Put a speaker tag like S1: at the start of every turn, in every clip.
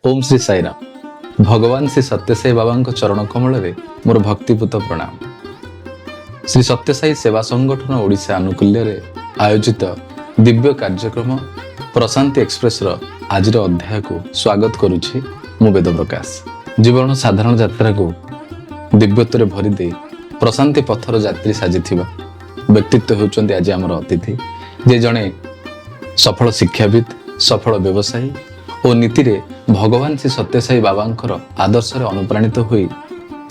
S1: ओम श्री साईराम। भगवान श्री सत्यसाई बाबा चरण कमल मोर भक्तिपूत प्रणाम। श्री सत्यसाई सेवा संगठन ओडिशा आनुकूल्य आयोजित दिव्य कार्यक्रम प्रशांति एक्सप्रेस आज अध्याय को स्वागत करुछि मु वेद प्रकाश। जीवन साधारण यात्रा को दिव्यत्व भरीदे प्रशांति पथर यात्री साजिथिबा व्यक्तित्व होउचंती आज आमर अतिथि, जे जणे सफल शिक्षाविद, सफल व्यवसायी और नीति रे भगवान श्री सत्यसाई बाबांकर आदर्श अनुप्राणित होई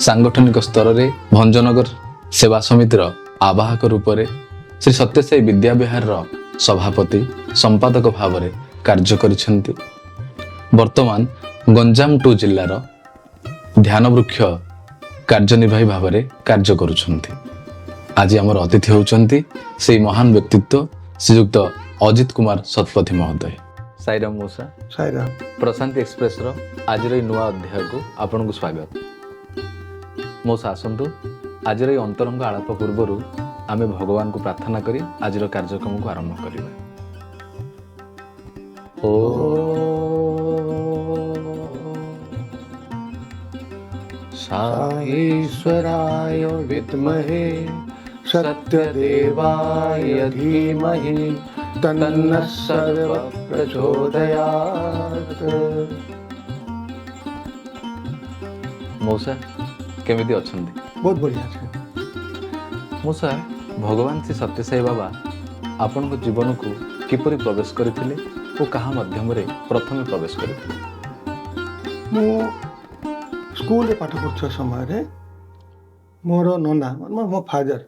S1: सांगठनिक स्तर रे भंजनगर सेवा समितिर आवाहक रूप में श्री सत्यसाई विद्याविहार सभापति संपादक भाव में कार्य करिसेंती। वर्तमान गंजाम 2 जिल्लार ध्यान वृक्ष कार्यनिर्वाही भाव में कार्य करुछंती। आज आमर अतिथि होउचंती से महान व्यक्तित्व श्रीयुक्त अजित कुमार शतपथी महोदय। साईराम मौसा।
S2: साईराम।
S1: प्रशांति एक्सप्रेस आज नुआ अध्याय को आपन को स्वागत। मौसा आसंतु आज अंतरंग आलाप पूर्वर आमे भगवान को प्रार्थना करी आज कार्यक्रम को आरंभ करिबा।
S2: ईश्वराय विद्महे सत्यदेवाय धीमहि तन्नः सर्व प्रचोदयात्।
S1: मौसा केमिति अछंती?
S2: बहुत बढ़िया छे।
S1: मौसा, भगवान श्री सत्यसाई बाबा आपन जीवन को किपरि प्रवेश करथिले और कहा माध्यम रे प्रथम प्रवेश करथिले?
S2: मो स्कूल रे पाठ पढ़ुवा समय रे मोर नना मो फादर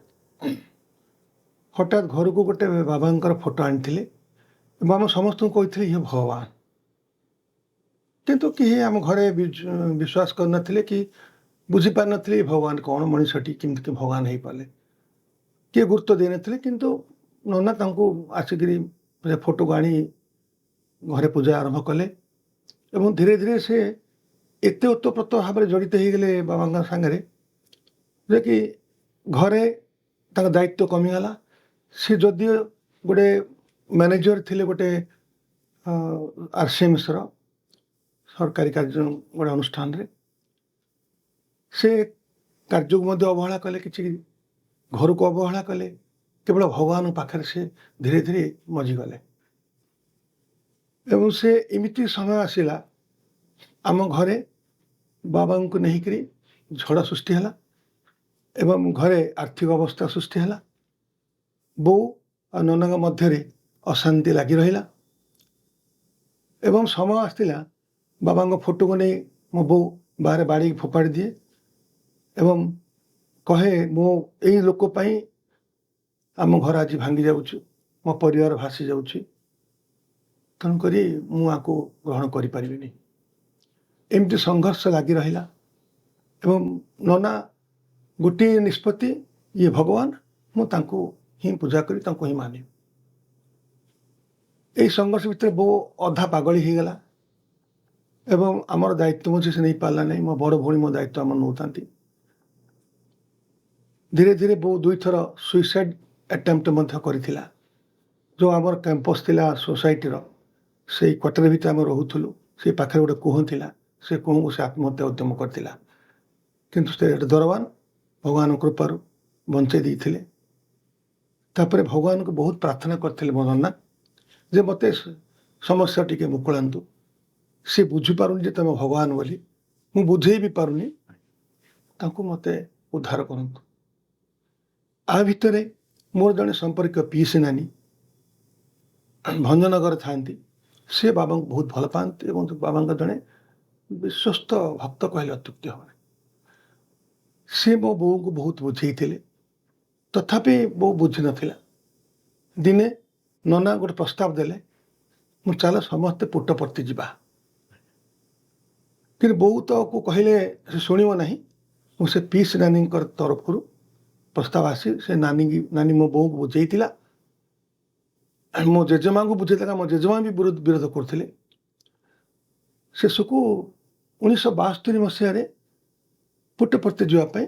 S2: हठात घर को गोटे बाबा फोटो आनी बाबा समस्त कहते ये भगवान, किंतु किए आम घरे विश्वास करनथिले कि बुझी पार नथिले भगवान कौन, मनीषटी किमती भगवान हो पारे किए गुरुत्व दे नथिले। किंतु नना तांको आसिकरी फोटो को आनी घरे पूजा आरंभ कले एवं धीरे धीरे से एते ओतप्रोत भाव में जड़ित हो गले बाबा सांगे जे कि घरे तांका दायित्व कमिगला। सी जदि गोटे मैनेजर थिले गोटे आरसीएमएस सरकारी कार्य गोटे अनुष्ठान रे से कार्य को मध्य अवहेला कले, किसी घर को अवहेला कले, केवल भगवान पाखे से धीरे धीरे मजिगले। एवं से इमिति समय आसला आम घरे बाबा को नहीं झड़ सृष्टि है एवं घरे आर्थिक अवस्था सृष्टि है। बो और नना मध्य अशांति लगी रहा एवं समय आसला बाबा फोटो को नहीं मो बो बाहर बाड़ी फोपाड़ी दिए एवं कहे मो यही लोक आम घर आज भांगी जाऊँ, मो परिवार भासी जाऊँ, तेणुक मुझे ग्रहण करें। एमती संघर्ष लगी रहा एवं नना गोटे निष्पत्ति ये भगवान मुझे ही पूजा करी ही माने। यही संघर्ष भितर बो अधा पागली हो गला एवं आमर दायित्व मुझे से नहीं पारा नहीं। मो बड़ भौणी मो दायित्व आम नौता। धीरे धीरे बो 2 थर सुइसाइड अटेम्प्ट करथिला। जो आमर कैंपस थिला सोसाइटी से क्वार्टर भितर आम रोलु से पाखे गोटे कुह थिला, से कुह से आत्महत्या उद्यम करथिला। किंतु से दरवान भगवान कृपार बंचे देते। तापर भगवान को बहुत प्रार्थना करते मो नना जे मते समस्या टिके मुकुलांतु। सी बुझीपारुनी तुम भगवान बोली, मु बुझे भी पारुनी, तांको मते उद्धार करंतु। आ भितरे मोर जने संपर्क पीसी नानी भंजनगर थांती, से बाबा को बहुत भल पाती और बाबा जड़े विश्वस्त भक्त कहले अत्युक्ति हम। सी मो बो को बहुत बुझे तथापि बो बुझी नथिला। दिने नना गोटे प्रस्ताव देले मु चल समस्ते पुट्टपर्ती जीवा, कि बो तो को कहले से शुणव ना। मुझे पीस नानी तरफ प्रस्ताव आसी से नानी मो बो को बुझेला, मो जेजेमा को बुझेला। मो जेजेमा भी विरोध करते। शेषकू 1972 मसीह पुट्टपर्ती जावाई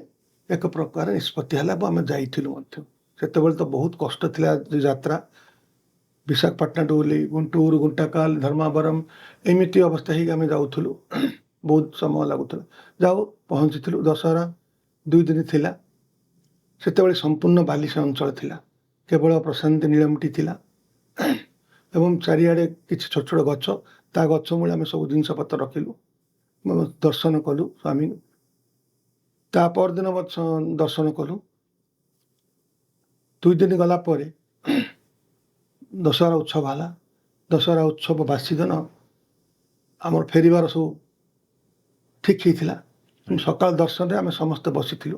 S2: एक प्रकार निष्पत्ति है। आम जाइलु से तो बहुत कष्ट थिला यात्रा। ବିଶାଖାପାଟଣା ଟୁ ଓହ୍ଲେଇ ଗୁంటూరు ଗୁଣ୍ଟାକାଲ ଧର୍ମାବରମ ଏମିତି ଅବସ୍ଥା ହେଇକି ଆମେ ଯାଉଥିଲୁ। ବହୁତ ସମୟ ଲାଗୁଥିଲା। ଯାଉ ପହଞ୍ଚିଥିଲୁ। ଦଶହରା 2 ଦିନ ଥିଲା। ସେତେବେଳେ ସମ୍ପୂର୍ଣ୍ଣ ବାଲିସା ଅଞ୍ଚଳ ଥିଲା। କେବଳ ପ୍ରଶାନ୍ତି ନୀଳମଟି ଥିଲା ଏବଂ ଚାରିଆଡ଼େ କିଛି ଛୋଟ ଛୋଟ ଗଛ। ତା ଗଛ ମୂଳେ ଆମେ ସବୁ ଜିନିଷପତ୍ର ରଖିଲୁ। ଦର୍ଶନ କଲୁ ସ୍ୱାମୀ। ତା ପରଦିନ ଦର୍ଶନ କଲୁ। 2 ଦିନ ଗଲା ପରେ ଦଶହରା ଉତ୍ସବ ହେଲା। ଦଶହରା ଉତ୍ସବ ବାସି ଦିନ ଆମର ଫେରିବାର ସବୁ ଠିକ୍ ହେଇଥିଲା। ସକାଳ ଦର୍ଶନରେ ଆମେ ସମସ୍ତେ ବସିଥିଲୁ।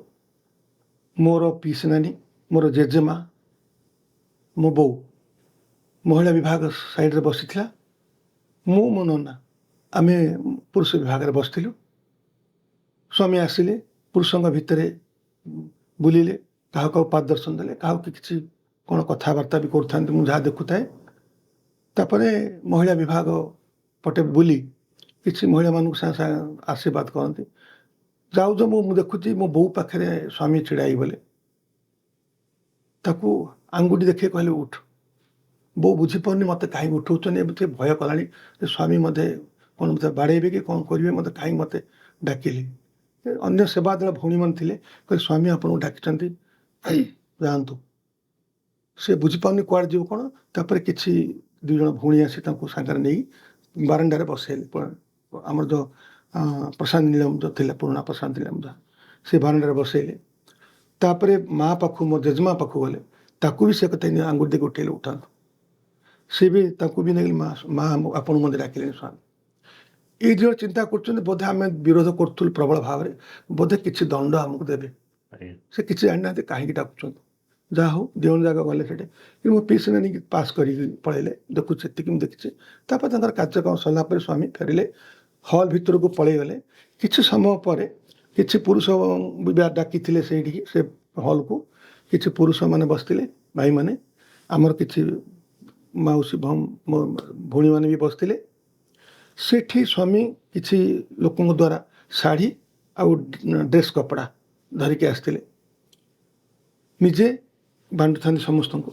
S2: ମୋର ପିଇସି ନାନୀ, ମୋର ଜେଜେମା, ମୋ ବୋଉ ମହିଳା ବିଭାଗ ସାଇଡ଼ରେ ବସିଥିଲା। ମୁଁ ମୋ ନନା ଆମେ ପୁରୁଷ ବିଭାଗରେ ବସିଥିଲୁ। ସ୍ୱାମୀ ଆସିଲେ, ପୁରୁଷଙ୍କ ଭିତରେ ବୁଲିଲେ, କାହାକୁ ପାଦ ଦର୍ଶନ ଦେଲେ, କାହାକୁ କିଛି କ'ଣ କଥାବାର୍ତ୍ତା ବି କରୁଥାନ୍ତି ମୁଁ ଯାହା ଦେଖୁଥାଏ। ତାପରେ ମହିଳା ବିଭାଗ ପଟେ ବୁଲି କିଛି ମହିଳାମାନଙ୍କୁ ସାଙ୍ଗେ ସାଙ୍ଗେ ଆଶୀର୍ବାଦ କରନ୍ତି। ଯାଉ ଯାଉ ମୁଁ ଦେଖୁଛି ମୋ ବୋଉ ପାଖରେ ସ୍ୱାମୀ ଛିଡ଼ା ହେଇଗଲେ। ତାକୁ ଆଙ୍ଗୁଠି ଦେଖେଇ କହିଲେ ଉଠ। ବୋଉ ବୁଝିପାରୁନି ମୋତେ କାହିଁକି ଉଠଉଛନ୍ତି। ଏବେ ଟିକେ ଭୟ କଲାଣି ଯେ ସ୍ୱାମୀ ମୋତେ କ'ଣ ମୋତେ ବାଡ଼େଇବେ କି କ'ଣ କରିବେ, ମୋତେ କାହିଁକି ମୋତେ ଡାକିଲେ। ଅନ୍ୟ ସେବା ଦଳ ଭଉଣୀମାନେ ଥିଲେ, କହିଲେ ସ୍ୱାମୀ ଆପଣଙ୍କୁ ଡାକିଛନ୍ତି ଯାଆନ୍ତୁ। ସେ ବୁଝିପାରୁନି କୁଆଡ଼େ ଯିବ କ'ଣ। ତାପରେ କିଛି 2 ଜଣ ଭଉଣୀ ଆସି ତାଙ୍କୁ ସାଙ୍ଗରେ ନେଇ ବାରଣ୍ଡାରେ ବସେଇଲେ। ଆମର ଯେଉଁ ପ୍ରଶାନ୍ତି ନୀଳମ ଯେଉଁ ଥିଲା, ପୁରୁଣା ପ୍ରଶାନ୍ତି ନୀଳମ ସେ ବାରଣ୍ଡାରେ ବସେଇଲେ। ତାପରେ ମା ପାଖକୁ, ମୋ ଜେଜେମା ପାଖକୁ ଗଲେ। ତାକୁ ବି ସେ କଥା ଆଙ୍ଗୁଠି ଦେଇକି ଉଠେଇଲେ ଉଠାନ୍ତୁ। ସେ ବି ତାଙ୍କୁ ବି ନେଇକି ମା ଆପଣଙ୍କୁ ମୋତେ ଡାକିଲେଣି ସ୍ୱାମୀ। ଏଇ ଯେଉଁ ଚିନ୍ତା କରୁଛନ୍ତି ବୋଧେ ଆମେ ବିରୋଧ କରୁଥିଲୁ ପ୍ରବଳ ଭାବରେ, ବୋଧେ କିଛି ଦଣ୍ଡ ଆମକୁ ଦେବେ। ସେ କିଛି ଜାଣିନାହାନ୍ତି କାହିଁକି ଡାକୁଛନ୍ତି। ଯାହା ହଉ ଯେଉଁ ଜାଗା ଗଲେ ସେଠି କିନ୍ତୁ ମୋ ପିଇସି ନାନୀକି ପାସ୍ କରିକି ପଳେଇଲେ। ଦେଖୁଛି ସେତିକି ମୁଁ ଦେଖିଛି। ତାପରେ ତାଙ୍କର କାର୍ଯ୍ୟକ୍ରମ ସରିଲା ପରେ ସ୍ୱାମୀ ଫେରିଲେ। ହଲ୍ ଭିତରକୁ ପଳେଇଗଲେ। କିଛି ସମୟ ପରେ କିଛି ପୁରୁଷ ବି ଡାକିଥିଲେ ସେଇଠିକି, ସେ ହଲ୍କୁ କିଛି ପୁରୁଷମାନେ ବସିଥିଲେ, ଭାଇମାନେ। ଆମର କିଛି ମାଉସୀ ଭଉଣୀମାନେ ବି ବସିଥିଲେ। ସେଠି ସ୍ୱାମୀ କିଛି ଲୋକଙ୍କ ଦ୍ୱାରା ଶାଢ଼ୀ ଆଉ ଡ୍ରେସ୍ କପଡ଼ା ଧରିକି ଆସିଥିଲେ। ନିଜେ ବାଣ୍ଟୁଥାନ୍ତି ସମସ୍ତଙ୍କୁ।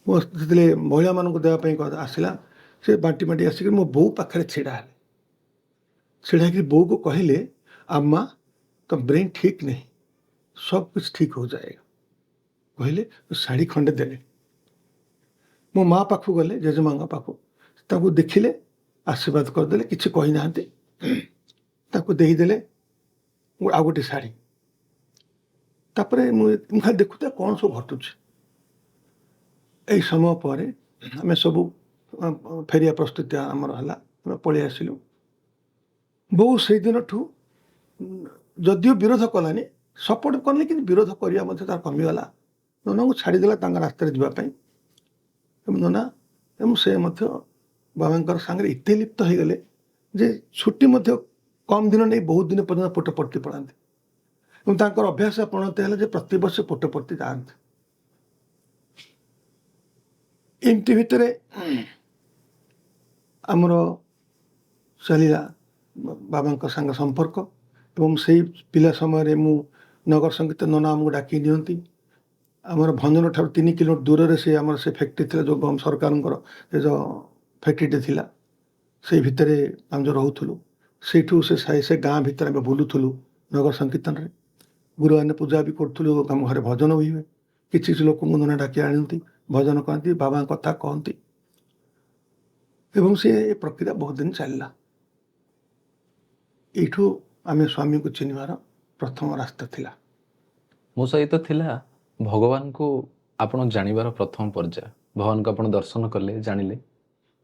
S2: ମୋ ଯେତେବେଳେ ମହିଳାମାନଙ୍କୁ ଦେବା ପାଇଁ ଆସିଲା, ସେ ବାଣ୍ଟି ବାଣ୍ଟି ଆସିକି ମୋ ବୋଉ ପାଖରେ ଛିଡ଼ା ହେଲେ। ଛିଡ଼ା ହେଇକି ବୋଉକୁ କହିଲେ, अम्मा तो ब्रेन ठीक नहीं, सब कुछ ठीक हो जाएगा। कहले ଶାଢ଼ୀ ଖଣ୍ଡେ ଦେଲେ। ମୋ ମା ପାଖକୁ ଗଲେ, ଜେଜେମାଙ୍କ ପାଖକୁ। ତାକୁ ଦେଖିଲେ, ଆଶୀର୍ବାଦ କରିଦେଲେ, କିଛି କହିନାହାନ୍ତି। ତାକୁ ଦେଇଦେଲେ ଆଉ ଗୋଟେ ଶାଢ଼ୀ। ତାପରେ ମୁଁ ଖାଲି ଦେଖୁଥାଏ କ'ଣ ସବୁ ଘଟୁଛି। ଏଇ ସମୟ ପରେ ଆମେ ସବୁ ଫେରିବା ପ୍ରସ୍ତୁତି ଆମର ହେଲା। ଆମେ ପଳେଇ ଆସିଲୁ। ବୋଉ ସେଇଦିନଠୁ ଯଦିଓ ବିରୋଧ କଲାନି, ସପୋର୍ଟ କଲେ, କିନ୍ତୁ ବିରୋଧ କରିବା ମଧ୍ୟ ତାର କମିଗଲା। ନନାଙ୍କୁ ଛାଡ଼ିଦେଲା ତାଙ୍କ ରାସ୍ତାରେ ଯିବା ପାଇଁ। ଏବଂ ନନା ଏବଂ ସେ ମଧ୍ୟ ବାବାଙ୍କର ସାଙ୍ଗରେ ଏତେ ଲିପ୍ତ ହେଇଗଲେ ଯେ ଛୁଟି ମଧ୍ୟ କମ୍ ଦିନ ନେଇ ବହୁତ ଦିନ ପର୍ଯ୍ୟନ୍ତ ପୁଟ୍ଟପର୍ତ୍ତି ପଳାନ୍ତି। ଏବଂ ତାଙ୍କର ଅଭ୍ୟାସ ପରିଣତ ହେଲା ଯେ ପ୍ରତିବର୍ଷ ପୁଟ୍ଟପର୍ତ୍ତି ଯାଆନ୍ତି। ଏମିତି ଭିତରେ ଆମର ଚାଲିଲା ବାବାଙ୍କ ସାଙ୍ଗ ସମ୍ପର୍କ। ଏବଂ ସେଇ ପିଲା ସମୟରେ ମୁଁ ନଗର ସଙ୍ଗୀତ ନନା ଆମକୁ ଡାକି ନିଅନ୍ତି। ଆମର ଭଞ୍ଜନ ଠାରୁ 3 କିଲୋମିଟର ଦୂରରେ ସେ ଆମର ସେ ଫ୍ୟାକ୍ଟ୍ରି ଥିଲା, ଯେଉଁ ସରକାରଙ୍କର ସେ ଯେଉଁ ଫ୍ୟାକ୍ଟ୍ରିଟେ ଥିଲା, ସେଇ ଭିତରେ ଆମେ ଯେଉଁ ରହୁଥିଲୁ। ସେଇଠୁ ସେ ଗାଁ ଭିତରେ ଆମେ ବୁଲୁଥିଲୁ ନଗର ସଂକୀର୍ତ୍ତନରେ। ଗୁରୁବାର ପୂଜା ବି କରୁଥିଲୁ। ଆମ ଘରେ ଭଜନ ବି ହୁଏ। କିଛି କିଛି ଲୋକଙ୍କୁ ନନା ଡାକି ଆଣନ୍ତି, ଭଜନ କରନ୍ତି, ବାବାଙ୍କ କଥା କହନ୍ତି। ଏବଂ ସେ ଏ ପ୍ରକ୍ରିୟା ବହୁତ ଦିନ ଚାଲିଲା। ଏଇଠୁ ଆମେ ସ୍ୱାମୀଙ୍କୁ ଚିହ୍ନିବାର ପ୍ରଥମ ରାସ୍ତା ଥିଲା।
S1: ମୋ ସହିତ ଥିଲା ଭଗବାନଙ୍କୁ ଆପଣ ଜାଣିବାର ପ୍ରଥମ ପର୍ଯ୍ୟାୟ। ଭଗବାନଙ୍କୁ ଆପଣ ଦର୍ଶନ କଲେ, ଜାଣିଲେ,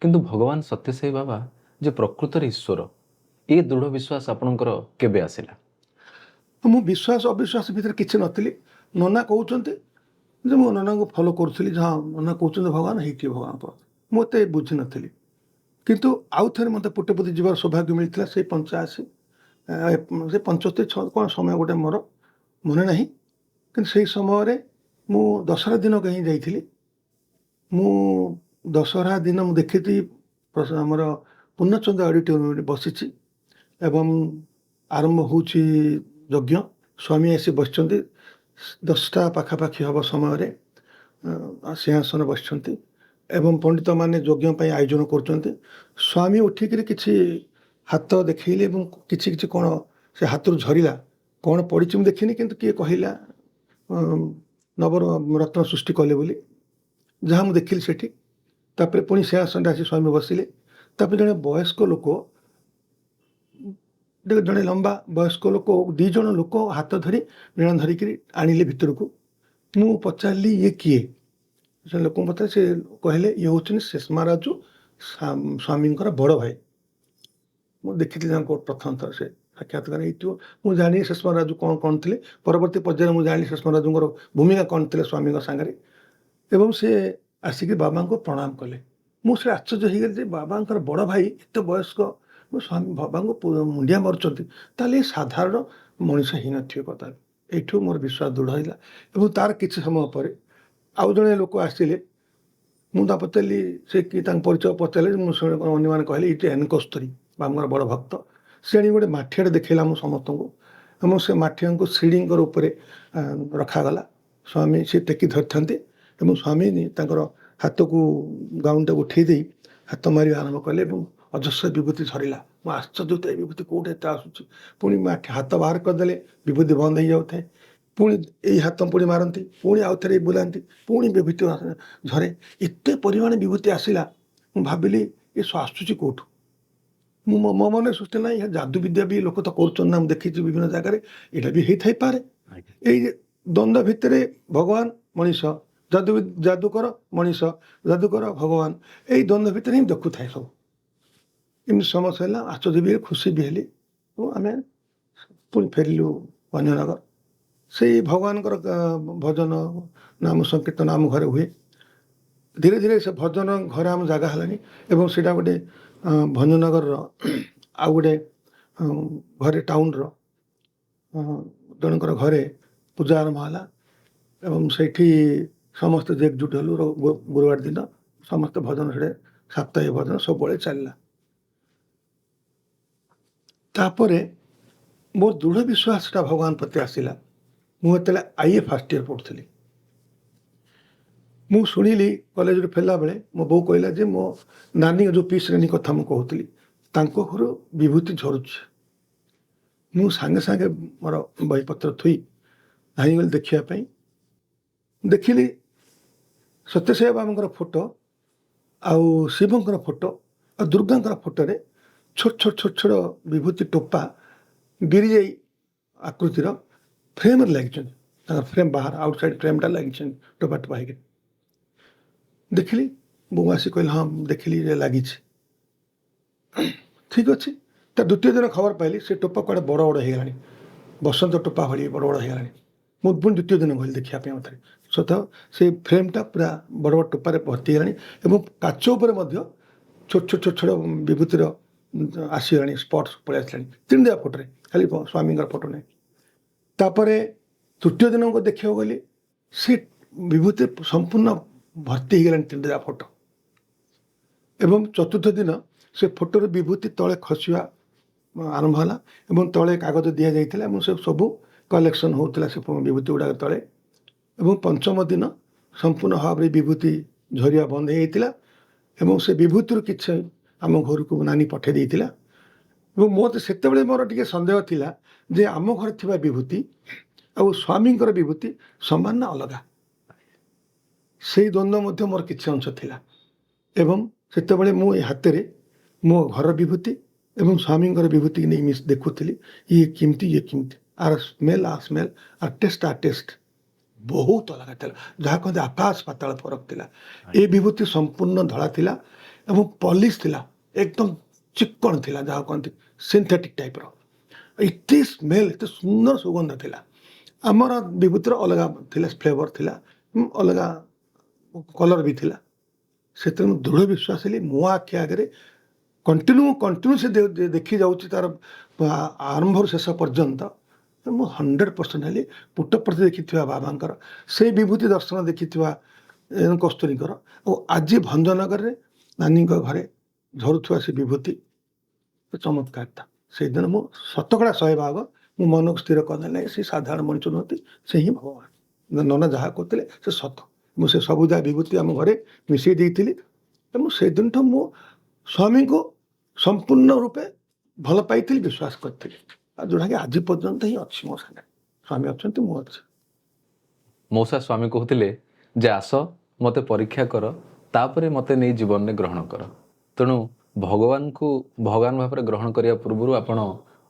S1: କିନ୍ତୁ ଭଗବାନ ସତ୍ୟସାଇ ବାବା ଯେ ପ୍ରକୃତରେ ଈଶ୍ୱର, ଏ ଦୃଢ଼ ବିଶ୍ୱାସ ଆପଣଙ୍କର କେବେ ଆସିଲା?
S2: ମୁଁ ବିଶ୍ୱାସ ଅବିଶ୍ୱାସ ଭିତରେ କିଛି ନଥିଲି। ନନା କହୁଛନ୍ତି ଯେ ମୁଁ ନନାଙ୍କୁ ଫଲୋ କରୁଥିଲି। ହଁ, ନନା କହୁଛନ୍ତି ଭଗବାନ, ହେଇଥିବ ଭଗବାନ। ମୁଁ ଏତେ ବୁଝିନଥିଲି। କିନ୍ତୁ ଆଉ ଥରେ ମୋତେ ପୁଟ୍ଟପର୍ତ୍ତି ଯିବାର ସୌଭାଗ୍ୟ ମିଳିଥିଲା। ସେଇ 85 ସେ 75 କ'ଣ ସମୟ ଗୋଟେ ମୋର ମନେ ନାହିଁ। କିନ୍ତୁ ସେଇ ସମୟରେ ମୁଁ ଦଶହରା ଦିନ କାହିଁ ଯାଇଥିଲି। ମୁଁ ଦଶହରା ଦିନ ମୁଁ ଦେଖିଛି ଆମର ପୂର୍ଣ୍ଣଚନ୍ଦ୍ର ଅଡ଼ିଟୋରିୟମରେ ବସିଛି ଏବଂ ଆରମ୍ଭ ହେଉଛି ଯଜ୍ଞ। ସ୍ୱାମୀ ଆସି ବସିଛନ୍ତି। 10ଟା ପାଖାପାଖି ହେବ ସମୟରେ ସିଂହାସନ ବସିଛନ୍ତି ଏବଂ ପଣ୍ଡିତମାନେ ଯଜ୍ଞ ପାଇଁ ଆୟୋଜନ କରୁଛନ୍ତି। ସ୍ୱାମୀ ଉଠିକିରି କିଛି ହାତ ଦେଖେଇଲେ ଏବଂ କିଛି କିଛି କ'ଣ ସେ ହାତରୁ ଝରିଲା, କ'ଣ ପଡ଼ିଛି ମୁଁ ଦେଖିନି, କିନ୍ତୁ କିଏ କହିଲା ନବରତ୍ନ ସୃଷ୍ଟି କଲେ ବୋଲି, ଯାହା ମୁଁ ଦେଖିଲି ସେଠି। ତାପରେ ପୁଣି ସେ ଆସନରେ ଆସି ସ୍ୱାମୀ ବସିଲେ। ତାପରେ ଜଣେ ବୟସ୍କ ଲୋକ, ଜଣେ ଲମ୍ବା ବୟସ୍କ ଲୋକ, 2 ଜଣ ଲୋକ ହାତ ଧରି ମେଣ ଧରିକିରି ଆଣିଲେ ଭିତରକୁ। ମୁଁ ପଚାରିଲି ଇଏ କିଏ? ସେ ଲୋକଙ୍କୁ ପଚାରି, ସେ କହିଲେ ଇଏ ହେଉଛନ୍ତି ଶେଷମା ରାଜୁ, ସ୍ୱାମୀଙ୍କର ବଡ଼ ଭାଇ। ମୁଁ ଦେଖିଥିଲି ତାଙ୍କୁ ପ୍ରଥମ ଥର ସେ ସାକ୍ଷାତକାର ହେଇଥିବ। ମୁଁ ଜାଣିଲି ଶେଷମା ରାଜୁ କ'ଣ ଥିଲେ। ପରବର୍ତ୍ତୀ ପର୍ଯ୍ୟାୟରେ ମୁଁ ଜାଣିଲି ଶେଷମା ରାଜୁଙ୍କର ଭୂମିକା କ'ଣ ଥିଲେ ସ୍ୱାମୀଙ୍କ ସାଙ୍ଗରେ। ଏବଂ ସେ ଆସିକି ବାବାଙ୍କୁ ପ୍ରଣାମ କଲେ। ମୁଁ ସେ ଆଶ୍ଚର୍ଯ୍ୟ ହେଇଗଲି ଯେ ବାବାଙ୍କର ବଡ଼ ଭାଇ ଏତେ ବୟସ୍କ, ମୋ ସ୍ୱାମୀ ବାବାଙ୍କୁ ମୁଣ୍ଡିଆ ମାରୁଛନ୍ତି, ତାହେଲେ ଏ ସାଧାରଣ ମଣିଷ ହେଇନଥିବେ କଥା। ଏଇଠୁ ମୋର ବିଶ୍ୱାସ ଦୃଢ଼ ହେଲା। ଏବଂ ତାର କିଛି ସମୟ ପରେ ଆଉ ଜଣେ ଲୋକ ଆସିଲେ। ମୁଁ ତା ପଚାରିଲି ସେ କି, ତାଙ୍କ ପରିଚୟ ପଚାରିଲେ। ମୁଁ ଅନ୍ୟମାନେ କହିଲେ ଏଇଠି ଏନ୍ କସ୍ତୁରୀ, ବାବାଙ୍କର ବଡ଼ ଭକ୍ତ। ସେ ଆଣି ଗୋଟେ ମାଠିଆଟେ ଦେଖେଇଲା ମୁଁ ସମସ୍ତଙ୍କୁ, ଏବଂ ସେ ମାଠିଆଙ୍କୁ ଶିଡ଼ିଙ୍କର ଉପରେ ରଖାଗଲା। ସ୍ୱାମୀ ସେ ଟେକି ଧରିଥାନ୍ତି ଏବଂ ସ୍ୱାମୀ ତାଙ୍କର ହାତକୁ ଗାଉନଟାକୁ ଉଠେଇ ଦେଇ ହାତ ମାରିବା ଆରମ୍ଭ କଲେ ଏବଂ ଅଜସ୍ର ବିଭୂତି ଝରିଲା। ମୁଁ ଆଶ୍ଚର୍ଯ୍ୟ, ଏ ବିଭୂତି କେଉଁଠି ଏତେ ଆସୁଛି? ପୁଣି ହାତ ବାହାର କରିଦେଲେ, ବିଭୂତି ବନ୍ଦ ହେଇଯାଉଥାଏ। ପୁଣି ଏଇ ହାତ ପୁଣି ମାରନ୍ତି, ପୁଣି ଆଉ ଥରେ ବୁଲାନ୍ତି, ପୁଣି ବିଭୂତି ଝରେ। ଏତେ ପରିମାଣ ବିଭୂତି ଆସିଲା, ମୁଁ ଭାବିଲି ଏ ଆସୁଛି କେଉଁଠୁ? ମୁଁ ମୋ ମନରେ ସୃଷ୍ଟି ନାହିଁ, ଯାଦୁ ବିଦ୍ୟା ବି ଲୋକ ତ କରୁଛନ୍ତି ନା, ମୁଁ ଦେଖିଛି ବିଭିନ୍ନ ଜାଗାରେ, ଏଇଟା ବି ହେଇଥାଇପାରେ। ଏଇ ଦ୍ୱନ୍ଦ୍ୱ ଭିତରେ ଭଗବାନ ମଣିଷ, ଯାଦୁକର ମଣିଷ, ଯାଦୁକର ଭଗବାନ, ଏଇ ଦ୍ୱନ୍ଦ୍ୱ ଭିତରେ ହିଁ ଦେଖୁଥାଏ ସବୁ। ଏମିତି ସମସ୍ୟା ହେଲା, ଆଶ୍ଚର୍ଯ୍ୟ ବି ଖୁସି ବି ହେଲି। ଏବଂ ଆମେ ପୁଣି ଫେରିଲୁ ଭଞ୍ଜନଗର। ସେଇ ଭଗବାନଙ୍କର ଭଜନ ନାମ ସଂକୀର୍ତ୍ତନ ଆମ ଘରେ ହୁଏ। ଧୀରେ ଧୀରେ ସେ ଭଜନ ଘରେ ଆମ ଜାଗା ହେଲାଣି ଏବଂ ସେଇଟା ଗୋଟେ ଭଞ୍ଜନଗରର ଆଉ ଗୋଟେ ଘରେ ଟାଉନର ଜଣଙ୍କର ଘରେ ପୂଜା ଆରମ୍ଭ ହେଲା ଏବଂ ସେଇଠି ସମସ୍ତେ ଏକଜୁଟ ହେଲୁ। ଗୁରୁବାର ଦିନ ସମସ୍ତେ ଭଜନ, ସେଠି ସାପ୍ତାହିକ ଭଜନ ସବୁବେଳେ ଚାଲିଲା। ତାପରେ ମୋର ଦୃଢ଼ ବିଶ୍ୱାସଟା ଭଗବାନ ପ୍ରତି ଆସିଲା। ମୁଁ ଯେତେବେଳେ IE ଫାର୍ଷ୍ଟ ଇୟର ପଢ଼ୁଥିଲି, ମୁଁ ଶୁଣିଲି କଲେଜରୁ ଫେରିଲା ବେଳେ, ମୋ ବୋଉ କହିଲା ଯେ ମୋ ନାନୀ ଯେଉଁ ପିଇସି ନାନୀ କଥା ମୁଁ କହୁଥିଲି, ତାଙ୍କ ଘରୁ ବିଭୂତି ଝରୁଛି। ମୁଁ ସାଙ୍ଗେ ସାଙ୍ଗେ ମୋର ବହିପତ୍ର ଥୋଇ ଧାଇଁଗଲି ଦେଖିବା ପାଇଁ। ଦେଖିଲି ସତ୍ୟସାଇ ବାବାଙ୍କର ଫଟୋ, ଆଉ ଶିବଙ୍କର ଫଟୋ, ଆଉ ଦୁର୍ଗାଙ୍କର ଫଟୋରେ ଛୋଟ ଛୋଟ ଛୋଟ ଛୋଟ ବିଭୂତି ଟୋପା ବିରିଯାଇ ଆକୃତିର ଫ୍ରେମ୍ରେ ଲାଗିଛନ୍ତି। ତାଙ୍କର ଫ୍ରେମ୍ ବାହାର, ଆଉଟସାଇଡ୍ ଫ୍ରେମ୍ଟା ଲାଗିଛନ୍ତି ଟୋପା ଟୋପା ହେଇକି। ଦେଖିଲି, ବୋଉ ଆସି କହିଲେ ହଁ ଦେଖିଲି ଲାଗିଛି। ଠିକ୍ ଅଛି। ତା ଦ୍ୱିତୀୟ ଦିନ ଖବର ପାଇଲି ସେ ଟୋପା କୁଆଡ଼େ ବଡ଼ ବଡ଼ ହେଇଗଲାଣି, ବସନ୍ତ ଟୋପା ଭଳି ବଡ଼ ବଡ଼ ହେଇଗଲାଣି। ମୁଁ ପୁଣି ଦ୍ୱିତୀୟ ଦିନ ଗଲି ଦେଖିବା ପାଇଁ ମତେ। ସତ ସେଇ ଫ୍ରେମ୍ଟା ପୁରା ବଡ଼ ବଡ଼ ଟୋପାରେ ଭର୍ତ୍ତି ହେଇଗଲାଣି ଏବଂ କାଚ ଉପରେ ମଧ୍ୟ ଛୋଟ ଛୋଟ ଛୋଟ ଛୋଟ ବିଭୂତିର ଆସିଗଲାଣି, ସ୍ପଟ୍ସ ପଳେଇ ଆସିଲାଣି। 3ଟା ଫଟୋରେ, ଖାଲି ସ୍ୱାମୀଙ୍କର ଫଟୋ ନାହିଁ। ତାପରେ ତୃତୀୟ ଦିନକୁ ଦେଖିବାକୁ ଗଲି, ସେ ବିଭୂତି ସମ୍ପୂର୍ଣ୍ଣ ଭର୍ତ୍ତି ହେଇଗଲାଣି 3ଟା ଫଟୋ। ଏବଂ ଚତୁର୍ଥ ଦିନ ସେ ଫଟୋର ବିଭୂତି ତଳେ ଖସିବା ଆରମ୍ଭ ହେଲା ଏବଂ ତଳେ କାଗଜ ଦିଆଯାଇଥିଲା ଏବଂ ସେ ସବୁ କଲେକ୍ସନ୍ ହେଉଥିଲା ସେ ବିଭୂତି ଗୁଡ଼ାକ ତଳେ। ଏବଂ ପଞ୍ଚମ ଦିନ ସମ୍ପୂର୍ଣ୍ଣ ଭାବରେ ବିଭୂତି ଝରିବା ବନ୍ଦ ହେଇଯାଇଥିଲା ଏବଂ ସେ ବିଭୂତିରୁ କିଛି ଆମ ଘରକୁ ନାନୀ ପଠାଇ ଦେଇଥିଲା। ଏବଂ ମୋତେ ସେତେବେଳେ ମୋର ଟିକେ ସନ୍ଦେହ ଥିଲା ଯେ ଆମ ଘରେ ଥିବା ବିଭୂତି ଆଉ ସ୍ୱାମୀଙ୍କର ବିଭୂତି ସମାନ ନା ଅଲଗା। ସେଇ ଦ୍ୱନ୍ଦ୍ୱ ମଧ୍ୟ ମୋର କିଛି ଅଂଶ ଥିଲା ଏବଂ ସେତେବେଳେ ମୁଁ ଏ ହାତରେ ମୋ ଘର ବିଭୂତି ଏବଂ ସ୍ୱାମୀଙ୍କର ବିଭୂତି ନେଇ ଦେଖୁଥିଲି, ଇଏ କେମିତି ଆର ସ୍ମେଲ୍ ଆର ଟେଷ୍ଟ ବହୁତ ଅଲଗା ଥିଲା। ଯାହା କହନ୍ତି ଆକାଶ ପାତାଳ ଫରକ ଥିଲା। ଏ ବିଭୂତି ସମ୍ପୂର୍ଣ୍ଣ ଧଳା ଥିଲା ଏବଂ ପଲିସ୍ ଥିଲା, ଏକଦମ ଚିକ୍କଣ ଥିଲା, ଯାହା କହନ୍ତି ସିନ୍ଥେଟିକ୍ ଟାଇପ୍ର। ଏତେ ସ୍ମେଲ୍, ଏତେ ସୁନ୍ଦର ସୁଗନ୍ଧ ଥିଲା। ଆମର ବିଭୂତିର ଅଲଗା ଥିଲା, ଫ୍ଲେଭର ଥିଲା, ଅଲଗା କଲର୍ ବି ଥିଲା। ସେଥିରେ ମୁଁ ଦୃଢ଼ ବିଶ୍ୱାସ ହେଲି। ମୋ ଆଖି ଆଗରେ କଣ୍ଟିନ୍ୟୁ ସେ ଦେଖି ଯାଉଛି ତାର ଆରମ୍ଭରୁ ଶେଷ ପର୍ଯ୍ୟନ୍ତ। ମୁଁ 100% ହେଲି ପୁଟପ୍ରତି ଦେଖିଥିବା ବାବାଙ୍କର, ସେଇ ବିଭୂତି ଦର୍ଶନ ଦେଖିଥିବା କସ୍ତୁରୀଙ୍କର, ଆଉ ଆଜି ଭଞ୍ଜନଗରରେ ନାନୀଙ୍କ ଘରେ ଝରୁଥିବା ସେ ବିଭୂତି ଚମତ୍କାରତା। ସେଇଦିନ ମୁଁ ଶତକଡ଼ା 100% ମୁଁ ମନକୁ ସ୍ଥିର କରିଦେଲି, ସେ ସାଧାରଣ ମଣିଷ ନୁହନ୍ତି, ସେ ହିଁ ଭଗବାନ। ନନା ଯାହା କହୁଥିଲେ ସେ ସତ। ମୁଁ ସେ ସବୁଦା ବିଭୂତି ଆମ ଘରେ ମିଶାଇ ଦେଇଥିଲି ଏବଂ ସେଦିନଠୁ ମୁଁ ସ୍ୱାମୀଙ୍କୁ ସମ୍ପୂର୍ଣ୍ଣ ରୂପେ ଭଲ ପାଇଥିଲି, ବିଶ୍ୱାସ କରିଥିଲି, ଆଉ ଯେଉଁଟାକି ଆଜି ପର୍ଯ୍ୟନ୍ତ ହିଁ ଅଛି ମୋ ସାଙ୍ଗରେ। ସ୍ୱାମୀ ଅଛନ୍ତି, ମୁଁ ଅଛି।
S1: ମଉସା ସ୍ୱାମୀ କହୁଥିଲେ ଯେ ଆସ ମୋତେ ପରୀକ୍ଷା କର, ତାପରେ ମୋତେ ନେଇ ଜୀବନରେ ଗ୍ରହଣ କର। ତେଣୁ ଭଗବାନଙ୍କୁ ଭଗବାନ ଭାବରେ ଗ୍ରହଣ କରିବା ପୂର୍ବରୁ ଆପଣ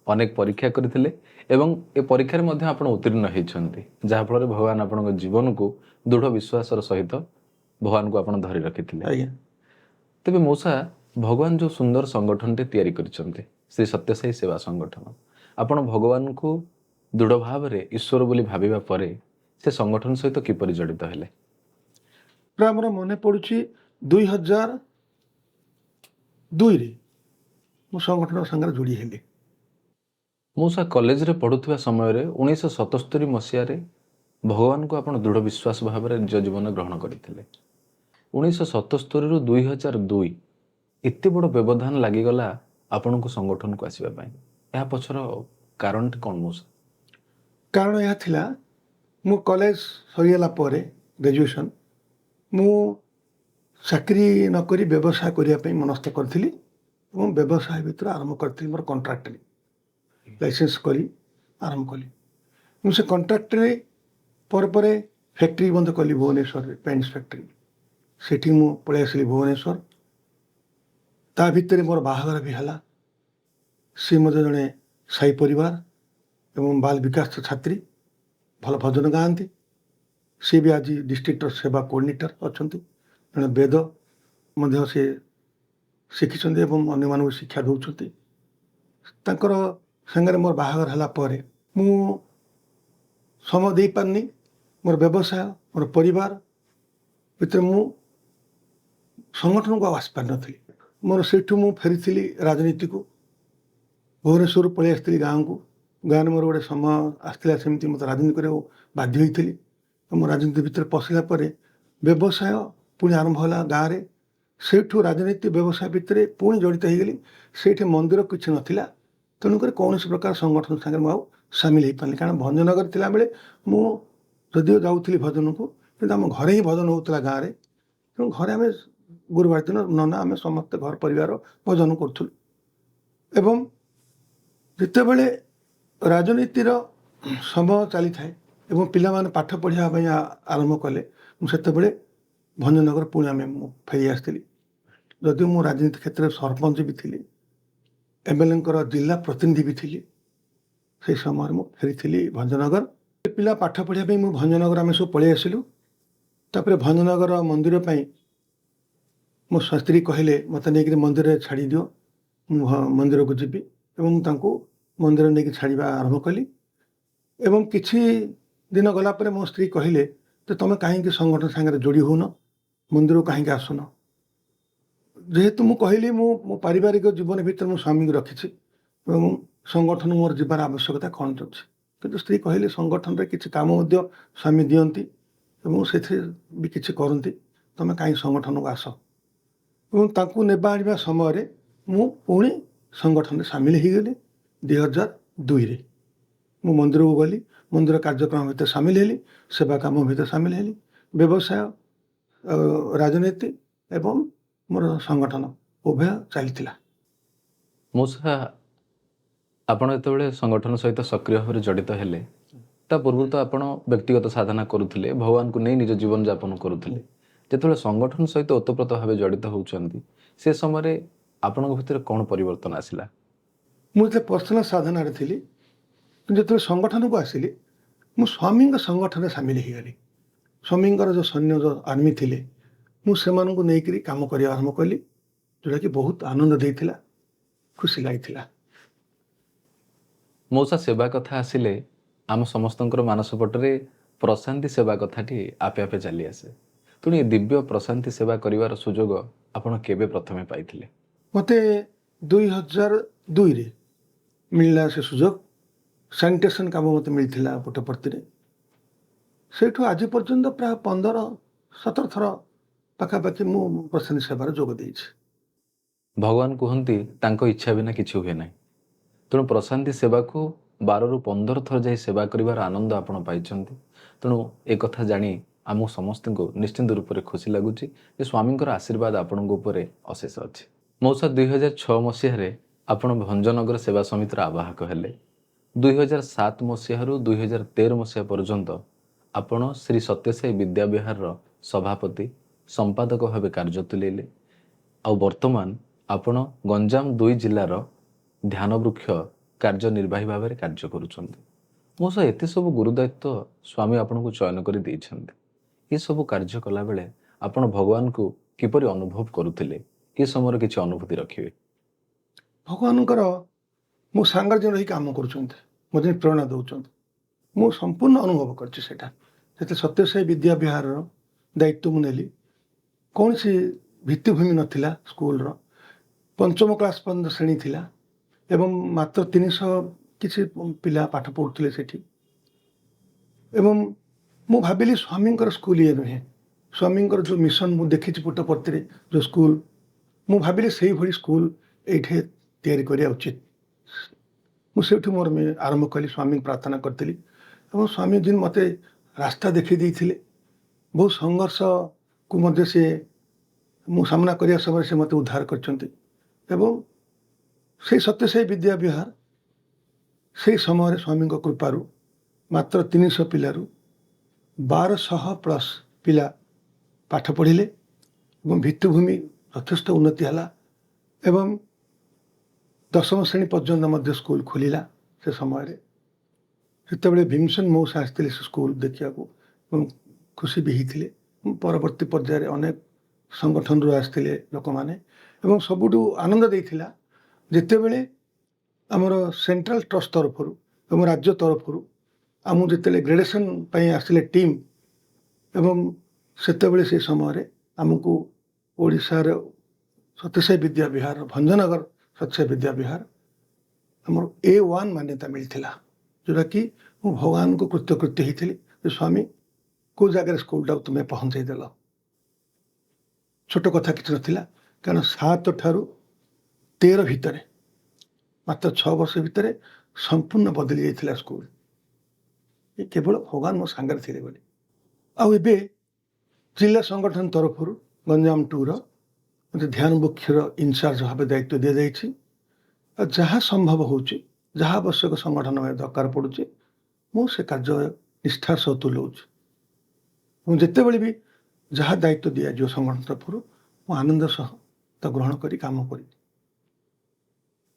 S1: ଅନେକ ପରୀକ୍ଷା କରିଥିଲେ ଏବଂ ଏ ପରୀକ୍ଷାରେ ମଧ୍ୟ ଆପଣ ଉତ୍ତୀର୍ଣ୍ଣ ହୋଇଛନ୍ତି, ଯାହାଫଳରେ ଭଗବାନ ଆପଣଙ୍କ ଜୀବନକୁ ଦୃଢ଼ ବିଶ୍ୱାସର ସହିତ ଭଗବାନଙ୍କୁ ଆପଣ ଧରି ରଖିଥିଲେ।
S2: ଆଜ୍ଞା।
S1: ତେବେ ମଉସା, ଭଗବାନ ଯେଉଁ ସୁନ୍ଦର ସଂଗଠନଟେ ତିଆରି କରିଛନ୍ତି, ଶ୍ରୀ ସତ୍ୟସାଇ ସେବା ସଂଗଠନ, ଆପଣ ଭଗବାନଙ୍କୁ ଦୃଢ଼ ଭାବରେ ଈଶ୍ୱର ବୋଲି ଭାବିବା ପରେ ସେ ସଂଗଠନ ସହିତ କିପରି ଜଡ଼ିତ ହେଲେ?
S2: ପ୍ରାୟ ଆମର ମନେ ପଡ଼ୁଛି 2002ରେ ମୁଁ ସଂଗଠନ ସାଙ୍ଗରେ ଯୋଡ଼ି ହେଲି।
S1: ମଉସା କଲେଜରେ ପଢ଼ୁଥିବା ସମୟରେ 1977 ମସିହାରେ ଭଗବାନଙ୍କୁ ଆପଣ ଦୃଢ଼ ବିଶ୍ୱାସ ଭାବରେ ନିଜ ଜୀବନ ଗ୍ରହଣ କରିଥିଲେ। 1977ରୁ 2002 ଏତେ ବଡ଼ ବ୍ୟବଧାନ ଲାଗିଗଲା ଆପଣଙ୍କୁ ସଂଗଠନକୁ ଆସିବା ପାଇଁ। ଏହା ପଛର କାରଣଟି କ'ଣ ମଉସା?
S2: କାରଣ ଏହା ଥିଲା, ମୁଁ କଲେଜ ସରିଗଲା ପରେ ଗ୍ରାଜୁଏସନ୍ ମୁଁ ଚାକିରି ନକରି ବ୍ୟବସାୟ କରିବା ପାଇଁ ମନସ୍ଥ କରିଥିଲି ଏବଂ ବ୍ୟବସାୟ ଭିତରେ ଆରମ୍ଭ କରିଥିଲି। ମୋର କଣ୍ଟ୍ରାକ୍ଟରେ ଲାଇସେନ୍ସ କରି ଆରମ୍ଭ କଲି। ମୁଁ ସେ କଣ୍ଟ୍ରାକ୍ଟରେ ପରେ ପରେ ଫ୍ୟାକ୍ଟ୍ରି ବନ୍ଦ କଲି ଭୁବନେଶ୍ୱରରେ, ପେଣ୍ଟସ୍ ଫ୍ୟାକ୍ଟ୍ରି। ସେଠି ମୁଁ ପଳେଇ ଆସିଲି ଭୁବନେଶ୍ୱର। ତା ଭିତରେ ମୋର ବାହାଘର ବି ହେଲା। ସେ ମଧ୍ୟ ଜଣେ ସାଇ ପରିବାର ଏବଂ ବାଲ ବିକାଶ ଛାତ୍ରୀ, ଭଲ ଭଜନ ଗାଆନ୍ତି। ସେ ବି ଆଜି ଡିଷ୍ଟ୍ରିକ୍ଟର ସେବା କୋଅର୍ଡ଼ିନେଟର ଅଛନ୍ତି। ଜଣେ ବେଦ ମଧ୍ୟ ସେ ଶିଖିଛନ୍ତି ଏବଂ ଅନ୍ୟମାନଙ୍କୁ ଶିକ୍ଷା ଦେଉଛନ୍ତି। ତାଙ୍କର ସାଙ୍ଗରେ ମୋର ବାହାଘର ହେଲା ପରେ ମୁଁ ସମୟ ଦେଇପାରିନି। ମୋର ବ୍ୟବସାୟ, ମୋର ପରିବାର ଭିତରେ ମୁଁ ସଂଗଠନକୁ ଆଉ ଆସିପାରିନଥିଲି। ମୋର ସେଇଠୁ ମୁଁ ଫେରିଥିଲି ରାଜନୀତିକୁ। ଭୁବନେଶ୍ୱରରୁ ପଳେଇ ଆସିଥିଲି ଗାଁକୁ। ଗାଁରେ ମୋର ଗୋଟେ ସମୟ ଆସିଥିଲା, ସେମିତି ମୋତେ ରାଜନୀତି କରିବାକୁ ବାଧ୍ୟ ହୋଇଥିଲି। ମୁଁ ରାଜନୀତି ଭିତରେ ପଶିଲା ପରେ ବ୍ୟବସାୟ ପୁଣି ଆରମ୍ଭ ହେଲା ଗାଁରେ। ସେଇଠୁ ରାଜନୀତି ବ୍ୟବସାୟ ଭିତରେ ପୁଣି ଜଡ଼ିତ ହୋଇଗଲି। ସେଇଠି ମନ୍ଦିର କିଛି ନଥିଲା, ତେଣୁକରି କୌଣସି ପ୍ରକାର ସଂଗଠନ ସାଙ୍ଗରେ ମୁଁ ଆଉ ସାମିଲ ହୋଇପାରିଲି। କାରଣ ଭଞ୍ଜନଗର ଥିଲାବେଳେ ମୁଁ ଯଦିଓ ଯାଉଥିଲି ଭଜନକୁ, କିନ୍ତୁ ଆମ ଘରେ ହିଁ ଭଜନ ହେଉଥିଲା ଗାଁରେ। ତେଣୁ ଘରେ ଆମେ ଗୁରୁବାର ଦିନ ନନା ଆମେ ସମସ୍ତେ ଘର ପରିବାର ଭଜନ କରୁଥିଲୁ। ଏବଂ ଯେତେବେଳେ ରାଜନୀତିର ସମୟ ଚାଲିଥାଏ ଏବଂ ପିଲାମାନେ ପାଠ ପଢ଼ିବା ପାଇଁ ଆରମ୍ଭ କଲେ, ମୁଁ ସେତେବେଳେ ଭଞ୍ଜନଗର ପୁଣି ମୁଁ ଫେରି ଆସିଥିଲି। ଯଦିଓ ମୁଁ ରାଜନୀତି କ୍ଷେତ୍ରରେ ସରପଞ୍ଚ ବି ଥିଲି, MLAଙ୍କର ଜିଲ୍ଲା ପ୍ରତିନିଧି ବି ଥିଲି, ସେହି ସମୟରେ ମୁଁ ଫେରିଥିଲି ଭଞ୍ଜନଗର। ପିଲା ପାଠ ପଢ଼ିବା ପାଇଁ ମୁଁ ଭଞ୍ଜନଗର ଆମେ ସବୁ ପଳେଇ ଆସିଲୁ। ତାପରେ ଭଞ୍ଜନଗର ମନ୍ଦିର ପାଇଁ ମୋ ସ୍ତ୍ରୀ କହିଲେ ମୋତେ ନେଇକରି ମନ୍ଦିରରେ ଛାଡ଼ିଦିଅ, ମୁଁ ମନ୍ଦିରକୁ ଯିବି ଏବଂ ତାଙ୍କୁ ମନ୍ଦିର ନେଇକି ଛାଡ଼ିବା ଆରମ୍ଭ କଲି। ଏବଂ କିଛି ଦିନ ଗଲା ପରେ ମୋ ସ୍ତ୍ରୀ କହିଲେ ଯେ ତୁମେ କାହିଁକି ସଂଗଠନ ସାଙ୍ଗରେ ଯୋଡ଼ି ହେଉନ, ମନ୍ଦିରକୁ କାହିଁକି ଆସୁନ? ଯେହେତୁ ମୁଁ କହିଲି ମୁଁ ମୋ ପାରିବାରିକ ଜୀବନ ଭିତରେ ମୁଁ ସ୍ୱାମୀଙ୍କୁ ରଖିଛି ଏବଂ ସଂଗଠନ ମୋର ଯିବାର ଆବଶ୍ୟକତା କ'ଣ ଅଛି। କିନ୍ତୁ ସ୍ତ୍ରୀ କହିଲେ ସଂଗଠନରେ କିଛି କାମ ମଧ୍ୟ ସ୍ୱାମୀ ଦିଅନ୍ତି ଏବଂ ସେଥିରେ ବି କିଛି କରନ୍ତି, ତୁମେ କାହିଁ ସଂଗଠନକୁ ଆସ। ଏବଂ ତାଙ୍କୁ ନେବା ଆଣିବା ସମୟରେ ମୁଁ ପୁଣି ସଂଗଠନରେ ସାମିଲ ହୋଇଗଲି। 2002ରେ ମୁଁ ମନ୍ଦିରକୁ ଗଲି, ମନ୍ଦିର କାର୍ଯ୍ୟକ୍ରମ ଭିତରେ ସାମିଲ ହେଲି, ସେବା କାମ ଭିତରେ ସାମିଲ ହେଲି। ବ୍ୟବସାୟ, ରାଜନୀତି ଏବଂ ମୋର ସଂଗଠନ ଉଭୟ ଚାଲିଥିଲା।
S1: ମଉସା, ଆପଣ ଯେତେବେଳେ ସଂଗଠନ ସହିତ ସକ୍ରିୟ ଭାବରେ ଜଡ଼ିତ ହେଲେ, ତା ପୂର୍ବରୁ ତ ଆପଣ ବ୍ୟକ୍ତିଗତ ସାଧନା କରୁଥିଲେ, ଭଗବାନଙ୍କୁ ନେଇ ନିଜ ଜୀବନଯାପନ କରୁଥିଲେ। ଯେତେବେଳେ ସଂଗଠନ ସହିତ ଓତପ୍ରୋତ ଭାବେ ଜଡ଼ିତ ହେଉଛନ୍ତି, ସେ ସମୟରେ ଆପଣଙ୍କ ଭିତରେ କ'ଣ ପରିବର୍ତ୍ତନ ଆସିଲା?
S2: ମୁଁ ଯେତେବେଳେ ପର୍ସନାଲ ସାଧନାରେ ଥିଲି, କିନ୍ତୁ ଯେତେବେଳେ ସଂଗଠନକୁ ଆସିଲି, ମୁଁ ସ୍ୱାମୀଙ୍କ ସଂଗଠନରେ ସାମିଲ ହୋଇଗଲି। ସ୍ୱାମୀଙ୍କର ଯେଉଁ ସୈନ୍ୟ, ଯେଉଁ ଆର୍ମି ଥିଲେ, ମୁଁ ସେମାନଙ୍କୁ ନେଇକରି କାମ କରିବା ଆରମ୍ଭ କଲି, ଯେଉଁଟାକି ବହୁତ ଆନନ୍ଦ ଦେଇଥିଲା, ଖୁସି ଲାଗିଥିଲା।
S1: ମଉସା, ସେବା କଥା ଆସିଲେ ଆମ ସମସ୍ତଙ୍କର ମାନସ ପଟରେ ପ୍ରଶାନ୍ତି ସେବା କଥାଟି ଆପେ ଆପେ ଚାଲି ଆସେ। ତେଣୁ ଏ ଦିବ୍ୟ ପ୍ରଶାନ୍ତି ସେବା କରିବାର ସୁଯୋଗ ଆପଣ କେବେ ପ୍ରଥମେ ପାଇଥିଲେ?
S2: ମୋତେ 2002ରେ ମିଳିଲା ସେ ସୁଯୋଗ। ସାନିଟେସନ୍ କାମ ମୋତେ ମିଳିଥିଲା ପୁଟପର୍ତ୍ତିରେ। ସେଇଠୁ ଆଜି ପର୍ଯ୍ୟନ୍ତ ପ୍ରାୟ 15-17 ଥର ପାଖାପାଖି ମୁଁ ପ୍ରଶାନ୍ତି ସେବାରେ ଯୋଗ ଦେଇଛି।
S1: ଭଗବାନ କୁହନ୍ତି ତାଙ୍କ ଇଚ୍ଛା ବିନା କିଛି ହୁଏ ନାହିଁ। ତେଣୁ ପ୍ରଶାନ୍ତି ସେବାକୁ 12ରୁ 15 ଥର ଯାଇ ସେବା କରିବାର ଆନନ୍ଦ ଆପଣ ପାଇଛନ୍ତି। ତେଣୁ ଏ କଥା ଜାଣି आम समस्त को निश्चिंत रूप से खुशी लगुच स्वामी आशीर्वाद आपण अशेष अच्छे। मौसा 2006 मसीह आपण भंजनगर सेवा समितिर आवाहक हेले। 2007 मसीह 2013 मसीहा पर्यंत आपण श्री सत्यसाई विद्याविहार सभापति संपादक भाव कार्य तुलेले। आ वर्तमान आपण गंजाम 2 जिलार ध्यान वृक्ष कार्यनिर्वाही भाव में कार्य करुछंती। मौसा एत सब गुरुदायित्व स्वामी आपण को चयन कर ये सब कार्य कला बेले आपण भगवान को किपरि अनुभव करुथिले ये समय किसी अनुभूति रखिए।
S2: भगवानଙ୍କର मो सांगर जो रही काम करुछंती मते प्रेरणा दउछंती मो संपूर्ण अनुभव करछि सेटा जते सत्यसाई विद्या विहार दायित्व मु नेली कौन सी भित्तिभूमि नथिला स्कूल रो पंचम क्लास पर्यंत श्रेणी थिला एवं मात्र 300 किसी पिला पाठ पढ़ुଥିଲେ सेठी एवं मु भाबिली स्वामींकर स्कूल ये नुहे स्वामींकर जो मिशन मु देखि पुट्टपर्ती जो स्कूल मु भाबिली सेही भली स्कूल एठे तैयारी करिया उचित मुझे मोर में आरंभ कली स्वामी प्रार्थना करी और स्वामी दिन मत रास्ता देखी देते बहुत संघर्ष को मध्य से मु सामना करिया समय से मत उद्धार करछंती एवं से सत्यसाई विद्या विहार से समय स्वामी कृपारू मात्र 300 पिलारू 1200 प्लस पिला पाठ पढ़िले एवं भित्तिभूमि यथेष्ट उन्नति है एवं 10म श्रेणी पर्यंत मध्य स्कूल खोलिला से समय से भीमसेन मौसा आसते स्कूल देखा खुशी भी होते परवर्ती पर्यायर अनेक संगठन आसते लोक मैंने सबुठ आनंद देता जितेबले आमर सेंट्रल ट्रस्ट तरफ राज्य तरफ आम जिते ग्रेजुएशन आसते टीम एवं सेतेबले से समय आमको ओडिशार सत्यसाई विद्या विहार भंजनगर सत्यसाई विद्या विहार आमर A1 मान्यता मिलता जोटा कि मु भगवान को कृतकृत्य होती स्वामी को जगह स्कूल टाक तुम्हें पहुँचे देल छोट कथा कि नाला कारण 7 ठारू 13 भितर मात्र 6 वर्ष भितर संपूर्ण बदली जाता स्कूल ये केवल भगवान मो सांगर थे बोली आबे जिला संगठन तरफ गंजाम 2 मत ध्यान वृक्षर इनचार्ज भाव दायित्व दि जाइए जहाँ संभव हो जहाँ आवश्यक संगठन में दरकार पड़ुचे मुझे कार्य निष्ठार सह तुलाऊँ जिते बड़े भी जहाँ दायित्व दिज्व संगठन तरफ मु आनंद सह तो ग्रहण करी काम करी।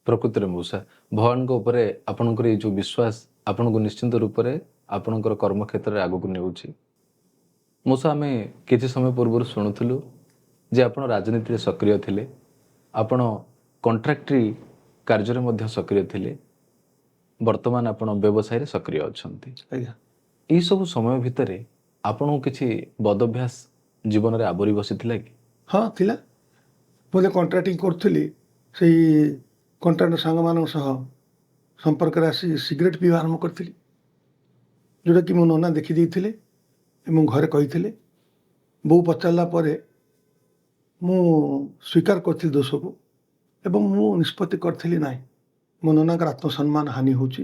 S1: प्रकृति मौसा भगवान आपणकर जो विश्वास आपण को निश्चिंत रूप से आपणकर कर्म क्षेत्र में आगक नेउछि। मौसा आम किसी समय पूर्व शुणुलु जे आपण राजनीति में सक्रिय थिले आपण कॉन्ट्रैक्टरी कार्य में सक्रिय थिले वर्तमान आपण व्यवसाय रे सक्रिय अछंती। यही सब समय भितर आपण किसी बदभ्यास जीवन में आवरी बसी थिला कि?
S2: हाँ थिला बोले कॉन्ट्रैक्टिंग करी से कॉन्ट्रैक्टर सांग मान संपर्क आसी सिगरेट पीवा आरंभ करी जोटा कि मो नना देखी घरे कही बो पचारा मु स्वीकार करी दोष को एवं मु निष्पत्ति करी ना मो नना आत्मसम्मान हानि होची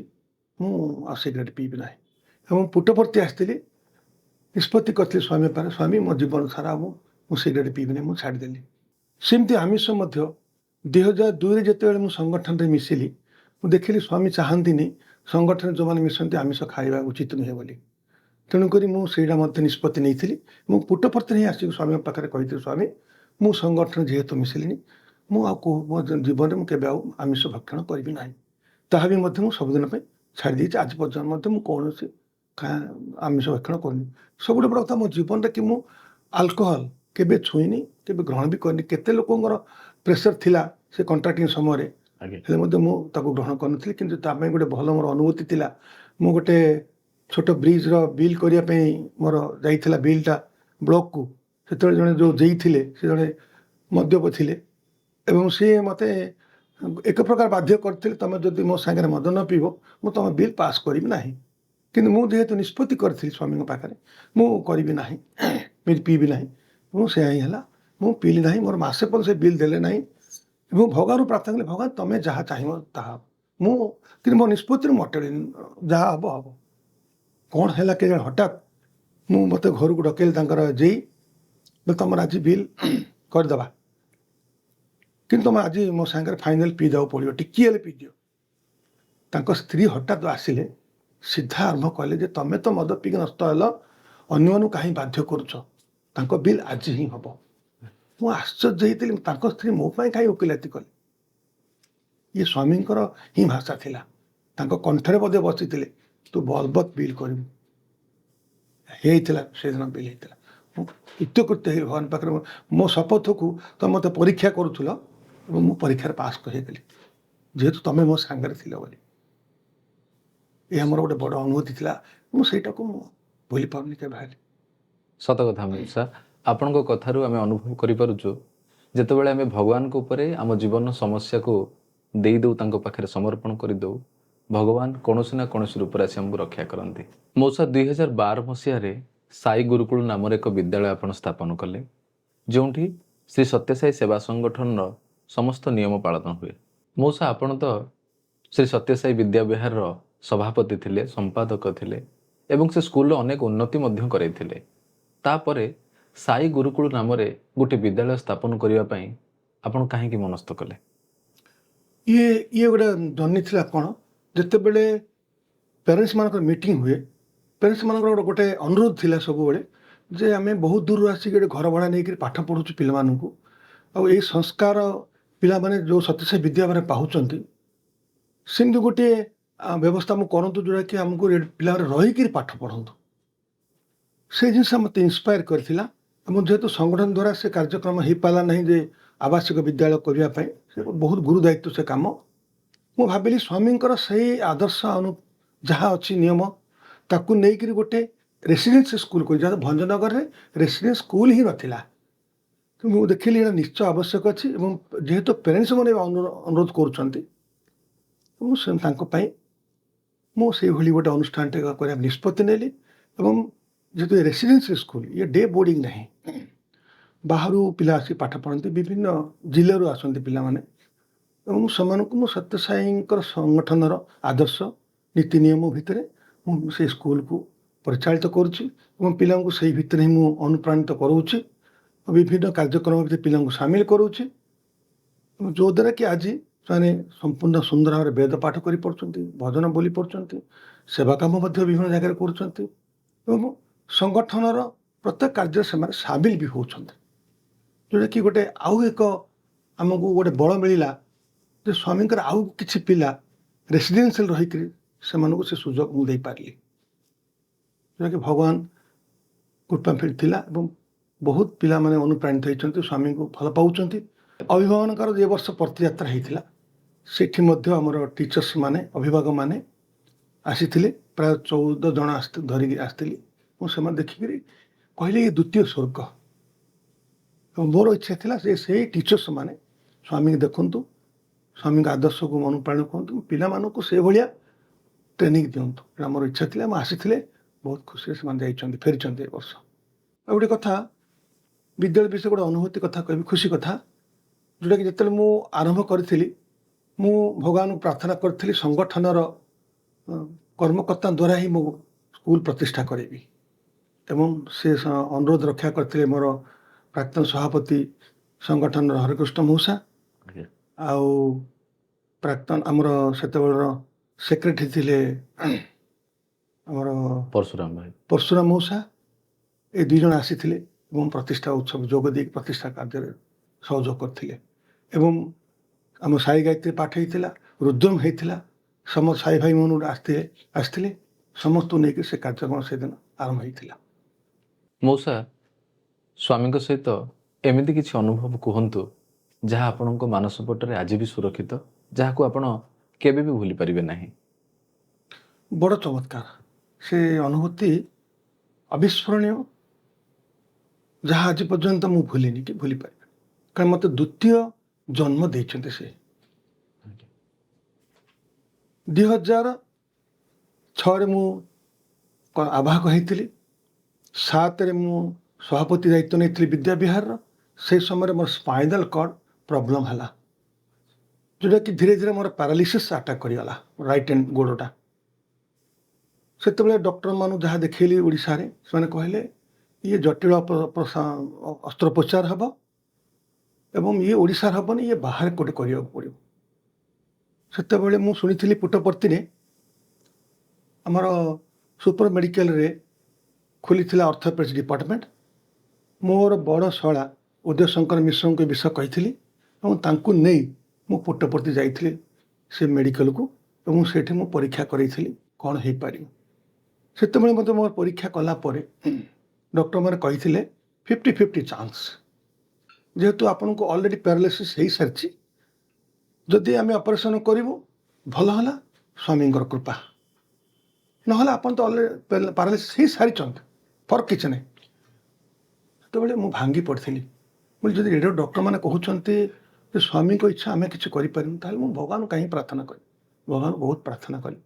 S2: मु सिगरेट पीबी ना एवं पुटपर्ती आसती निष्पत्ति करी स्वामी पारे स्वामी मो जीवन सारा मु सिगरेट पीबी ना मु छाड़देली सेमती आमिष 2002 जिते मु संगठन में मिसिली मु देखिली स्वामी चाहती संगठन जो मैंने मिशंती आमिष खाଇବା उचित नुहे बोली तेणुक मुझे निष्पत्ति नहीं पुटपर्ती ही आसिक स्वामी पाखे कही स्वामी मु संगठन जेहेतु मिसिली मो जीवन में केवे आमिष भक्षण करी ना ताहा भी सबुदिन छाड़ी आज पर्यटन कौन आमिष भक्षण करनी सब बड़ कथा मो जीवन कि मु आल्कोहल केवे छुईनी केवे ग्रहण भी करनी केते लोकंर प्रेसर थिला से कॉन्ट्रैक्टिंग समय ग्रहण करूँ कि गोटे भल मोर अनुभूति थिला मु गोटे छोट ब्रिज बिल करने मोर जाइला बिलटा ब्लॉक को से जड़े जो जेई थे से जड़े मद्यप थे एवं सी मत एक प्रकार बाध्य करते तुम जदि मो सागर मद न पीब मु तुम बिल पास करी ना कि मुझे निष्पत्ति करी स्वामी पाखे मुझे ना पीबी ना मुझे ही है मु पीली ना मोर मसे पर से बिल देले ना भगवान प्रार्थना कले भगवान तुम्हें जहाँ चाहिए ताहा मो निष्पत्ति मटे जहाँ हम हम कौन है कि हठात ମୁଁ ମୋତେ ଘରକୁ ଡକେଇଲି ତାଙ୍କର ଯେଇ ତୁମର ଆଜି ବିଲ୍ କରିଦେବା, କିନ୍ତୁ ତୁମେ ଆଜି ମୋ ସାଙ୍ଗରେ ଫାଇନାଲ୍ ପିଇଦେବାକୁ ପଡ଼ିବ, ଟିକିଏ ହେଲେ ପିଇଦିଅ। ତାଙ୍କ ସ୍ତ୍ରୀ ହଠାତ୍ ଆସିଲେ, ସିଧା ଆରମ୍ଭ କଲେ ଯେ ତମେ ତ ମଦ ପିଇକି ନଷ୍ଟ ହେଲ, ଅନ୍ୟମାନଙ୍କୁ କାହିଁ ବାଧ୍ୟ କରୁଛ, ତାଙ୍କ ବିଲ୍ ଆଜି ହିଁ ହେବ। ମୁଁ ଆଶ୍ଚର୍ଯ୍ୟ ହେଇଥିଲି, ତାଙ୍କ ସ୍ତ୍ରୀ ମୋ ପାଇଁ କାହିଁ ଓକିଲାତି କଲେ। ଇଏ ସ୍ୱାମୀଙ୍କର ହିଁ ଭାଷା ଥିଲା, ତାଙ୍କ କଣ୍ଠରେ ମଧ୍ୟ ବସିଥିଲେ, ତୁ ବଲବତ ବିଲ୍ କରିବୁ। ହେଇଥିଲା ସେଦିନ ବିଲ୍ ହେଇଥିଲା। ମୁଁ କୃତ୍ୟ ହେଇ ଭଗବାନ ପାଖରେ ମୋ ଶପଥକୁ ତମେ ମୋତେ ପରୀକ୍ଷା କରୁଥିଲ ଏବଂ ମୁଁ ପରୀକ୍ଷାରେ ପାସ୍ ହେଇଗଲି, ଯେହେତୁ ତମେ ମୋ ସାଙ୍ଗରେ ଥିଲ ବୋଲି। ଏହା ମୋର ଗୋଟେ ବଡ଼ ଅନୁଭୂତି ଥିଲା, ମୁଁ ସେଇଟାକୁ ମୁଁ ଭୁଲି ପାରୁନି କେବେ ହେଲେ।
S1: ସତ କଥା ମଉସା, ଆପଣଙ୍କ କଥାରୁ ଆମେ ଅନୁଭବ କରିପାରୁଛୁ ଯେତେବେଳେ ଆମେ ଭଗବାନଙ୍କ ଉପରେ ଆମ ଜୀବନର ସମସ୍ୟାକୁ ଦେଇଦେଉ, ତାଙ୍କ ପାଖରେ ସମର୍ପଣ କରିଦେଉ, ଭଗବାନ କୌଣସି ନା କୌଣସି ରୂପରେ ଆସି ଆମକୁ ରକ୍ଷା କରନ୍ତି। ମଉସା, 2012 ମସିହାରେ ସାଇ ଗୁରୁକୁଳ ନାମରେ ଏକ ବିଦ୍ୟାଳୟ ଆପଣ ସ୍ଥାପନ କଲେ, ଯେଉଁଠି ଶ୍ରୀ ସତ୍ୟସାଇ ସେବା ସଂଗଠନର ସମସ୍ତ ନିୟମ ପାଳନ ହୁଏ। ମଉସା, ଆପଣ ତ ଶ୍ରୀ ସତ୍ୟସାଇ ବିଦ୍ୟାବିହାରର ସଭାପତି ଥିଲେ, ସମ୍ପାଦକ ଥିଲେ ଏବଂ ସେ ସ୍କୁଲର ଅନେକ ଉନ୍ନତି ମଧ୍ୟ କରାଇଥିଲେ। ତାପରେ ସାଇ ଗୁରୁକୁଳ ନାମରେ ଗୋଟିଏ ବିଦ୍ୟାଳୟ ସ୍ଥାପନ କରିବା ପାଇଁ ଆପଣ କାହିଁକି ମନସ୍ଥ କଲେ?
S2: ଇଏ ଗୋଟେ ଜର୍ଣ୍ଣି ଥିଲା। କ'ଣ, ଯେତେବେଳେ ପ୍ୟାରେଣ୍ଟସ୍ ମାନଙ୍କର ମିଟିଂ ହୁଏ, ପ୍ୟାରେଣ୍ଟସ୍ ମାନଙ୍କର ଗୋଟେ ଅନୁରୋଧ ଥିଲା ସବୁବେଳେ ଯେ ଆମେ ବହୁତ ଦୂରରୁ ଆସିକି ଗୋଟେ ଘର ଭଡ଼ା ନେଇକରି ପାଠ ପଢ଼ୁଛୁ ପିଲାମାନଙ୍କୁ, ଆଉ ଏଇ ସଂସ୍କାର ପିଲାମାନେ ଯେଉଁ ସତ୍ୟସାଇ ବିଦ୍ୟାବିହାରରେ ପାଉଛନ୍ତି, ସେମିତି ଗୋଟିଏ ବ୍ୟବସ୍ଥା ଆମକୁ କରନ୍ତୁ ଯେଉଁଟାକି ଆମକୁ ପିଲାମାନେ ରହିକିରି ପାଠ ପଢ଼ନ୍ତୁ। ସେ ଜିନିଷ ମୋତେ ଇନ୍ସପାୟାର କରିଥିଲା ଏବଂ ଯେହେତୁ ସଂଗଠନ ଦ୍ୱାରା ସେ କାର୍ଯ୍ୟକ୍ରମ ହେଇପାରିଲା ନାହିଁ ଯେ ଆବାସିକ ବିଦ୍ୟାଳୟ କରିବା ପାଇଁ, ସେ ବହୁତ ଗୁରୁ ଦାୟିତ୍ୱ ସେ କାମ। ମୁଁ ଭାବିଲି ସ୍ୱାମୀଙ୍କର ସେଇ ଆଦର୍ଶ ଯାହା ଅଛି ନିୟମ, ତାକୁ ନେଇକରି ଗୋଟେ ରେସିଡେନ୍ସି ସ୍କୁଲ କରି, ଯାହା ଭଞ୍ଜନଗରରେ ରେସିଡେନ୍ସ ସ୍କୁଲ ହିଁ ନଥିଲା। ମୁଁ ଦେଖିଲି ଏଇଟା ନିଶ୍ଚୟ ଆବଶ୍ୟକ ଅଛି ଏବଂ ଯେହେତୁ ପ୍ୟାରେଣ୍ଟସ୍ ମାନେ ଅନୁରୋଧ କରୁଛନ୍ତି, ମୁଁ ତାଙ୍କ ପାଇଁ ମୁଁ ସେଇଭଳି ଗୋଟେ ଅନୁଷ୍ଠାନଟେ କରିବା ନିଷ୍ପତ୍ତି ନେଲି। ଏବଂ ଯେହେତୁ ରେସିଡେନ୍ସି ସ୍କୁଲ, ଇଏ ଡେ ବୋର୍ଡିଂ ନାହିଁ, ବାହାରୁ ପିଲା ଆସି ପାଠ ପଢ଼ନ୍ତି, ବିଭିନ୍ନ ଜିଲ୍ଲାରୁ ଆସନ୍ତି ପିଲାମାନେ, ଏବଂ ସେମାନଙ୍କୁ ମୁଁ ସତ୍ୟସାଇଙ୍କର ସଂଗଠନର ଆଦର୍ଶ ନୀତି ନିୟମ ଭିତରେ ମୁଁ ସେଇ ସ୍କୁଲକୁ ପରିଚାଳିତ କରୁଛି ଏବଂ ପିଲାଙ୍କୁ ସେଇ ଭିତରେ ହିଁ ମୁଁ ଅନୁପ୍ରାଣିତ କରାଉଛି, ବିଭିନ୍ନ କାର୍ଯ୍ୟକ୍ରମ ଭିତରେ ପିଲାଙ୍କୁ ସାମିଲ କରୁଛି, ଯେଉଁଦ୍ୱାରା କି ଆଜି ସେମାନେ ସମ୍ପୂର୍ଣ୍ଣ ସୁନ୍ଦର ଭାବରେ ବେଦ ପାଠ କରିପାରୁଛନ୍ତି, ଭଜନ ବୋଲି ପାରୁଛନ୍ତି, ସେବା କାମ ମଧ୍ୟ ବିଭିନ୍ନ ଜାଗାରେ କରୁଛନ୍ତି ଏବଂ ସଂଗଠନର ପ୍ରତ୍ୟେକ କାର୍ଯ୍ୟରେ ସେମାନେ ସାମିଲ ବି ହେଉଛନ୍ତି, ଯେଉଁଟାକି ଗୋଟେ ଆଉ ଏକ ଆମକୁ ଗୋଟେ ବଳ ମିଳିଲା ଯେ ସ୍ୱାମୀଙ୍କର ଆଉ କିଛି ପିଲା ରେସିଡେନ୍ସିଆଲ ରହିକରି ସେମାନଙ୍କୁ ସେ ସୁଯୋଗ ମୁଁ ଦେଇପାରିଲି, ଯେଉଁଟାକି ଭଗବାନ କୃପା ଥିଲା ଏବଂ ବହୁତ ପିଲାମାନେ ଅନୁପ୍ରାଣିତ ହେଇଛନ୍ତି, ସ୍ୱାମୀଙ୍କୁ ଭଲ ପାଉଛନ୍ତି। ଅଭିଭାବକଙ୍କର ଏ ବର୍ଷ ପତିଯାତ୍ରା ହେଇଥିଲା, ସେଠି ମଧ୍ୟ ଆମର ଟିଚର୍ସ ମାନେ, ଅଭିଭାବକ ମାନେ ଆସିଥିଲେ, ପ୍ରାୟ 14 ଜଣ ଧରିକି ଆସିଥିଲି। ମୁଁ ସେମାନେ ଦେଖିକରି କହିଲେ ଏ ଦ୍ୱିତୀୟ ସ୍ୱର୍ଗ, ଏବଂ ମୋର ଇଚ୍ଛା ଥିଲା ଯେ ସେଇ ଟିଚର୍ସ ମାନେ ସ୍ୱାମୀଙ୍କୁ ଦେଖନ୍ତୁ, ସ୍ୱାମୀଙ୍କ ଆଦର୍ଶକୁ ଅନୁପ୍ରାଣିତ କରନ୍ତୁ, ପିଲାମାନଙ୍କୁ ସେଭଳିଆ ଟ୍ରେନିଂ ଦିଅନ୍ତୁ, ଏଇଟା ମୋର ଇଚ୍ଛା ଥିଲା। ମୁଁ ଆସିଥିଲେ, ବହୁତ ଖୁସିରେ ସେମାନେ ଯାଇଛନ୍ତି, ଫେରିଛନ୍ତି ଏ ବର୍ଷ। ଆଉ ଗୋଟେ କଥା, ବିଦ୍ୟାଳୟ ବିଷୟରେ ଗୋଟେ ଅନୁଭୂତି କଥା କହିବି, ଖୁସି କଥା, ଯେଉଁଟାକି ଯେତେବେଳେ ମୁଁ ଆରମ୍ଭ କରିଥିଲି, ମୁଁ ଭଗବାନଙ୍କୁ ପ୍ରାର୍ଥନା କରିଥିଲି ସଂଗଠନର କର୍ମକର୍ତ୍ତା ଦ୍ୱାରା ହିଁ ମୁଁ ସ୍କୁଲ ପ୍ରତିଷ୍ଠା କରିବି, ଏବଂ ସେ ଅନୁରୋଧ ରକ୍ଷା କରିଥିଲେ ମୋର ପ୍ରାକ୍ତନ ସଭାପତି ସଂଗଠନର ହରେକୃଷ୍ଣ ମଉସା, ଆଉ ପ୍ରାକ୍ତନ ଆମର ସେତେବେଳର ସେକ୍ରେଟାରୀ ଥିଲେ ଆମର ପରଶୁରାମ ମଉସା। ଏ 2 ଜଣ ଆସିଥିଲେ ଏବଂ ପ୍ରତିଷ୍ଠା ଉତ୍ସବ ଯୋଗ ଦେଇକି ପ୍ରତିଷ୍ଠା କାର୍ଯ୍ୟରେ ସହଯୋଗ କରିଥିଲେ। ଏବଂ ଆମ ସାଇ ଗାୟତ୍ରୀ ପାଠ ହେଇଥିଲା, ରୁଦ୍ରମ ହେଇଥିଲା, ସମସ୍ତ ସାଇ ଭାଇ ମାନେ ଆସିଥିଲେ, ସମସ୍ତଙ୍କୁ ନେଇକି ସେ କାର୍ଯ୍ୟକ୍ରମ ସେଦିନ ଆରମ୍ଭ ହେଇଥିଲା।
S1: ମଉସା, ସ୍ୱାମୀଙ୍କ ସହିତ ଏମିତି କିଛି ଅନୁଭବ କୁହନ୍ତୁ ଯାହା ଆପଣଙ୍କ ମାନସ ପଟରେ ଆଜି ବି ସୁରକ୍ଷିତ, ଯାହାକୁ ଆପଣ କେବେ ବି ଭୁଲି ପାରିବେ ନାହିଁ।
S2: ବଡ଼ ଚମତ୍କାର, ସେ ଅନୁଭୂତି ଅବିସ୍ମରଣୀୟ, ଯାହା ଆଜି ପର୍ଯ୍ୟନ୍ତ ମୁଁ ଭୁଲିନି କି ଭୁଲି ପାରିବି, କାରଣ ମୋତେ ଦ୍ୱିତୀୟ ଜନ୍ମ ଦେଇଛନ୍ତି ସେ। 2006ରେ ମୁଁ ଆବାହକ ହେଇଥିଲି, 7ରେ ମୁଁ ସଭାପତି ଦାୟିତ୍ୱ ନେଇଥିଲି ବିଦ୍ୟାବିହାରର। ସେହି ସମୟରେ ମୋର ସ୍ପାଇନାଲ କର୍ଡ ପ୍ରୋବ୍ଲେମ୍ ହେଲା, ଯେଉଁଟାକି ଧୀରେ ଧୀରେ ମୋର ପାରାଲିସିସ୍ ଆଟାକ୍ କରିଗଲା ରାଇଟ୍ ହ୍ୟାଣ୍ଡ ଗୋଡ଼ଟା। ସେତେବେଳେ ଡକ୍ଟରମାନଙ୍କୁ ଯାହା ଦେଖେଇଲି ଓଡ଼ିଶାରେ ସେମାନେ କହିଲେ ଇଏ ଜଟିଳ ଅସ୍ତ୍ରୋପଚାର ହେବ ଏବଂ ଇଏ ଓଡ଼ିଶାରେ ହେବନି, ଇଏ ବାହାରେ କୋଉଠି କରିବାକୁ ପଡ଼ିବ। ସେତେବେଳେ ମୁଁ ଶୁଣିଥିଲି ପୁଟପର୍ତ୍ତିରେ ଆମର ସୁପର ମେଡ଼ିକାଲରେ ଖୋଲିଥିଲା ଅର୍ଥୋପେଡିକ୍ସ ଡିପାର୍ଟମେଣ୍ଟ। ମୋର ବଡ଼ ଶଳା ଉଦୟ ଶଙ୍କର ମିଶ୍ରଙ୍କୁ ଏ ବିଷୟ କହିଥିଲି ଏବଂ ତାଙ୍କୁ ନେଇ ମୁଁ ପୁଟପର୍ତ୍ତି ଯାଇଥିଲି ସେ ମେଡ଼ିକାଲକୁ ଏବଂ ସେଇଠି ମୁଁ ପରୀକ୍ଷା କରେଇଥିଲି କ'ଣ ହେଇପାରିବ। ସେତେବେଳେ ମୋତେ ମୋର ପରୀକ୍ଷା କଲା ପରେ ଡକ୍ଟରମାନେ କହିଥିଲେ 50-50 ଚାନ୍ସ, ଯେହେତୁ ଆପଣଙ୍କୁ ଅଲରେଡ଼ି ପ୍ୟାରାଲିସିସ୍ ହେଇସାରିଛି, ଯଦି ଆମେ ଅପରେସନ୍ କରିବୁ ଭଲ ହେଲା, ସ୍ୱାମୀଙ୍କର କୃପା, ନହେଲେ ଆପଣ ତ ଅଲରେଡ଼ି ପାରାଲିସିସ୍ ହେଇସାରିଛନ୍ତି, ଫରକ କିଛି ନାହିଁ। ସେତେବେଳେ ମୁଁ ଭାଙ୍ଗି ପଡ଼ିଥିଲି। ମୁଁ ଯଦି ରେଡ଼ିଓ ଡକ୍ଟରମାନେ କହୁଛନ୍ତି ଯେ ସ୍ୱାମୀଙ୍କ ଇଚ୍ଛା ଆମେ କିଛି କରିପାରିବୁ, ତାହେଲେ ମୁଁ ଭଗବାନଙ୍କୁ କାହିଁକି ପ୍ରାର୍ଥନା କରିବି। ଭଗବାନଙ୍କୁ ବହୁତ ପ୍ରାର୍ଥନା କଲି।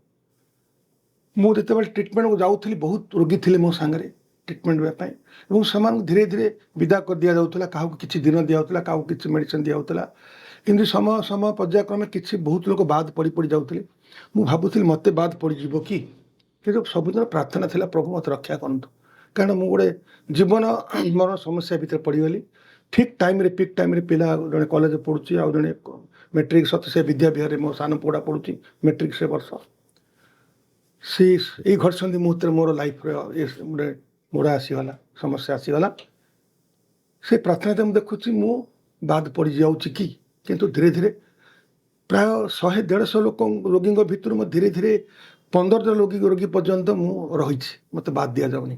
S2: ମୁଁ ଯେତେବେଳେ ଟ୍ରିଟମେଣ୍ଟକୁ ଯାଉଥିଲି ବହୁତ ରୋଗୀ ଥିଲେ ମୋ ସାଙ୍ଗରେ ଟ୍ରିଟମେଣ୍ଟ ଦେବା ପାଇଁ ଏବଂ ସେମାନଙ୍କୁ ଧୀରେ ଧୀରେ ବିଦା କରି ଦିଆଯାଉଥିଲା। କାହାକୁ କିଛି ଦିନ ଦିଆଯାଉଥିଲା, କାହାକୁ କିଛି ମେଡ଼ିସିନ ଦିଆଯାଉଥିଲା। କିନ୍ତୁ ସମୟ ପର୍ଯ୍ୟାୟକ୍ରମେ କିଛି ବହୁତ ଲୋକ ବାଦ ପଡ଼ି ଯାଉଥିଲେ। ମୁଁ ଭାବୁଥିଲି ମୋତେ ବାଦ ପଡ଼ିଯିବ କି, କିନ୍ତୁ ସବୁଦିନ ପ୍ରାର୍ଥନା ଥିଲା ପ୍ରଭୁ ମୋତେ ରକ୍ଷା କରନ୍ତୁ। କାରଣ ମୁଁ ଗୋଟେ ଜୀବନ ମରଣ ସମସ୍ୟା ଭିତରେ ପଡ଼ିଗଲି। ଠିକ୍ ଟାଇମ୍ରେ ପିକ୍ ଟାଇମ୍ରେ ପିଲା ଜଣେ କଲେଜ ପଢ଼ୁଛି, ଆଉ ଜଣେ ମେଟ୍ରିକ୍ ସତ୍ୟସାଇ ବିଦ୍ୟାବିହାରରେ ମୋ ସାନ ପୁଅଟା ପଢ଼ୁଛି ମେଟ୍ରିକ୍ ସେ ବର୍ଷ। ଏଇ ଘଟସନ୍ଧି ମୁହୂର୍ତ୍ତରେ ମୋର ଲାଇଫ୍ରେ ଗୋଟେ ମୋଡ଼ ଆସିଗଲା, ସମସ୍ୟା ଆସିଗଲା। ସେ ପ୍ରାର୍ଥନାରେ ମୁଁ ଦେଖୁଛି ମୁଁ ବାଦ ପଡ଼ିଯାଉଛି କି, କିନ୍ତୁ ଧୀରେ ଧୀରେ ପ୍ରାୟ 100-150 ଲୋକ ରୋଗୀଙ୍କ ଭିତରୁ ମୁଁ ଧୀରେ ଧୀରେ 15 ରୋଗୀ ପର୍ଯ୍ୟନ୍ତ ମୁଁ ରହିଛି, ମୋତେ ବାଦ ଦିଆଯାଉନି।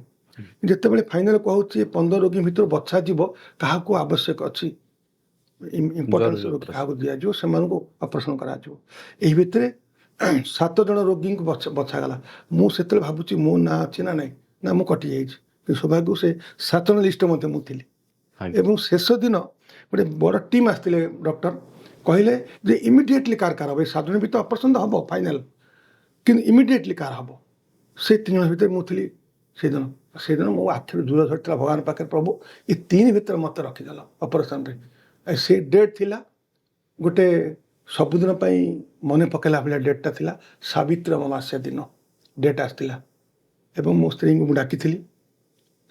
S2: ଯେତେବେଳେ ଫାଇନାଲ୍ କହୁଛି 15 ରୋଗୀ ଭିତରୁ ବଛା ଯିବ କାହାକୁ ଆବଶ୍ୟକ ଅଛି, ଇମ୍ପୋର୍ଟାନ୍ସ ରୋଗୀ କାହାକୁ ଦିଆଯିବ, ସେମାନଙ୍କୁ ଅପରେସନ୍ କରାଯିବ। ଏହି ଭିତରେ 7 ଜଣ ରୋଗୀଙ୍କୁ ବଛାଗଲା। ମୁଁ ସେତେବେଳେ ଭାବୁଛି ମୋ ନାଁ ଅଛି ନା ନାହିଁ, ନା ମୁଁ କଟିଯାଇଛି। କିନ୍ତୁ ସୌଭାଗ୍ୟ ସେ 7 ଜଣ ଲିଷ୍ଟ ମଧ୍ୟ ମୁଁ ଥିଲି। ଏବଂ ଶେଷ ଦିନ ଗୋଟେ ବଡ଼ ଟିମ୍ ଆସିଥିଲେ ଡକ୍ଟର, କହିଲେ ଯେ ଇମିଡ଼ିଏଟଲି କାହାର ହେବ, ଏ 7 ଜଣ ଭିତରେ ଅପରେସନ୍ ତ ହେବ ଫାଇନାଲ୍, କିନ୍ତୁ ଇମିଡ଼ିଏଟଲି କାହାର ହେବ। ସେ 3 ଜଣ ଭିତରେ ମୁଁ ଥିଲି। ସେଦିନ ମୋ ଆଖିରୁ ଜୁର ଝରିଥିଲା ଭଗବାନ ପାଖରେ, ପ୍ରଭୁ ଏ 3 ଭିତରେ ମୋତେ ରଖିଦେଲ ଅପରେସନ୍ରେ। ସେ ଡେଟ୍ ଥିଲା ଗୋଟେ ସବୁଦିନ ପାଇଁ ମନେ ପକାଇଲା ଭଳିଆ ଡେଟ୍ଟା ଥିଲା, ସାବିତ୍ରୀ ଅମାବାସ୍ୟା ଦିନ ଡେଟ୍ ଆସିଥିଲା। ଏବଂ ମୋ ସ୍ତ୍ରୀଙ୍କୁ ମୁଁ ଡାକିଥିଲି,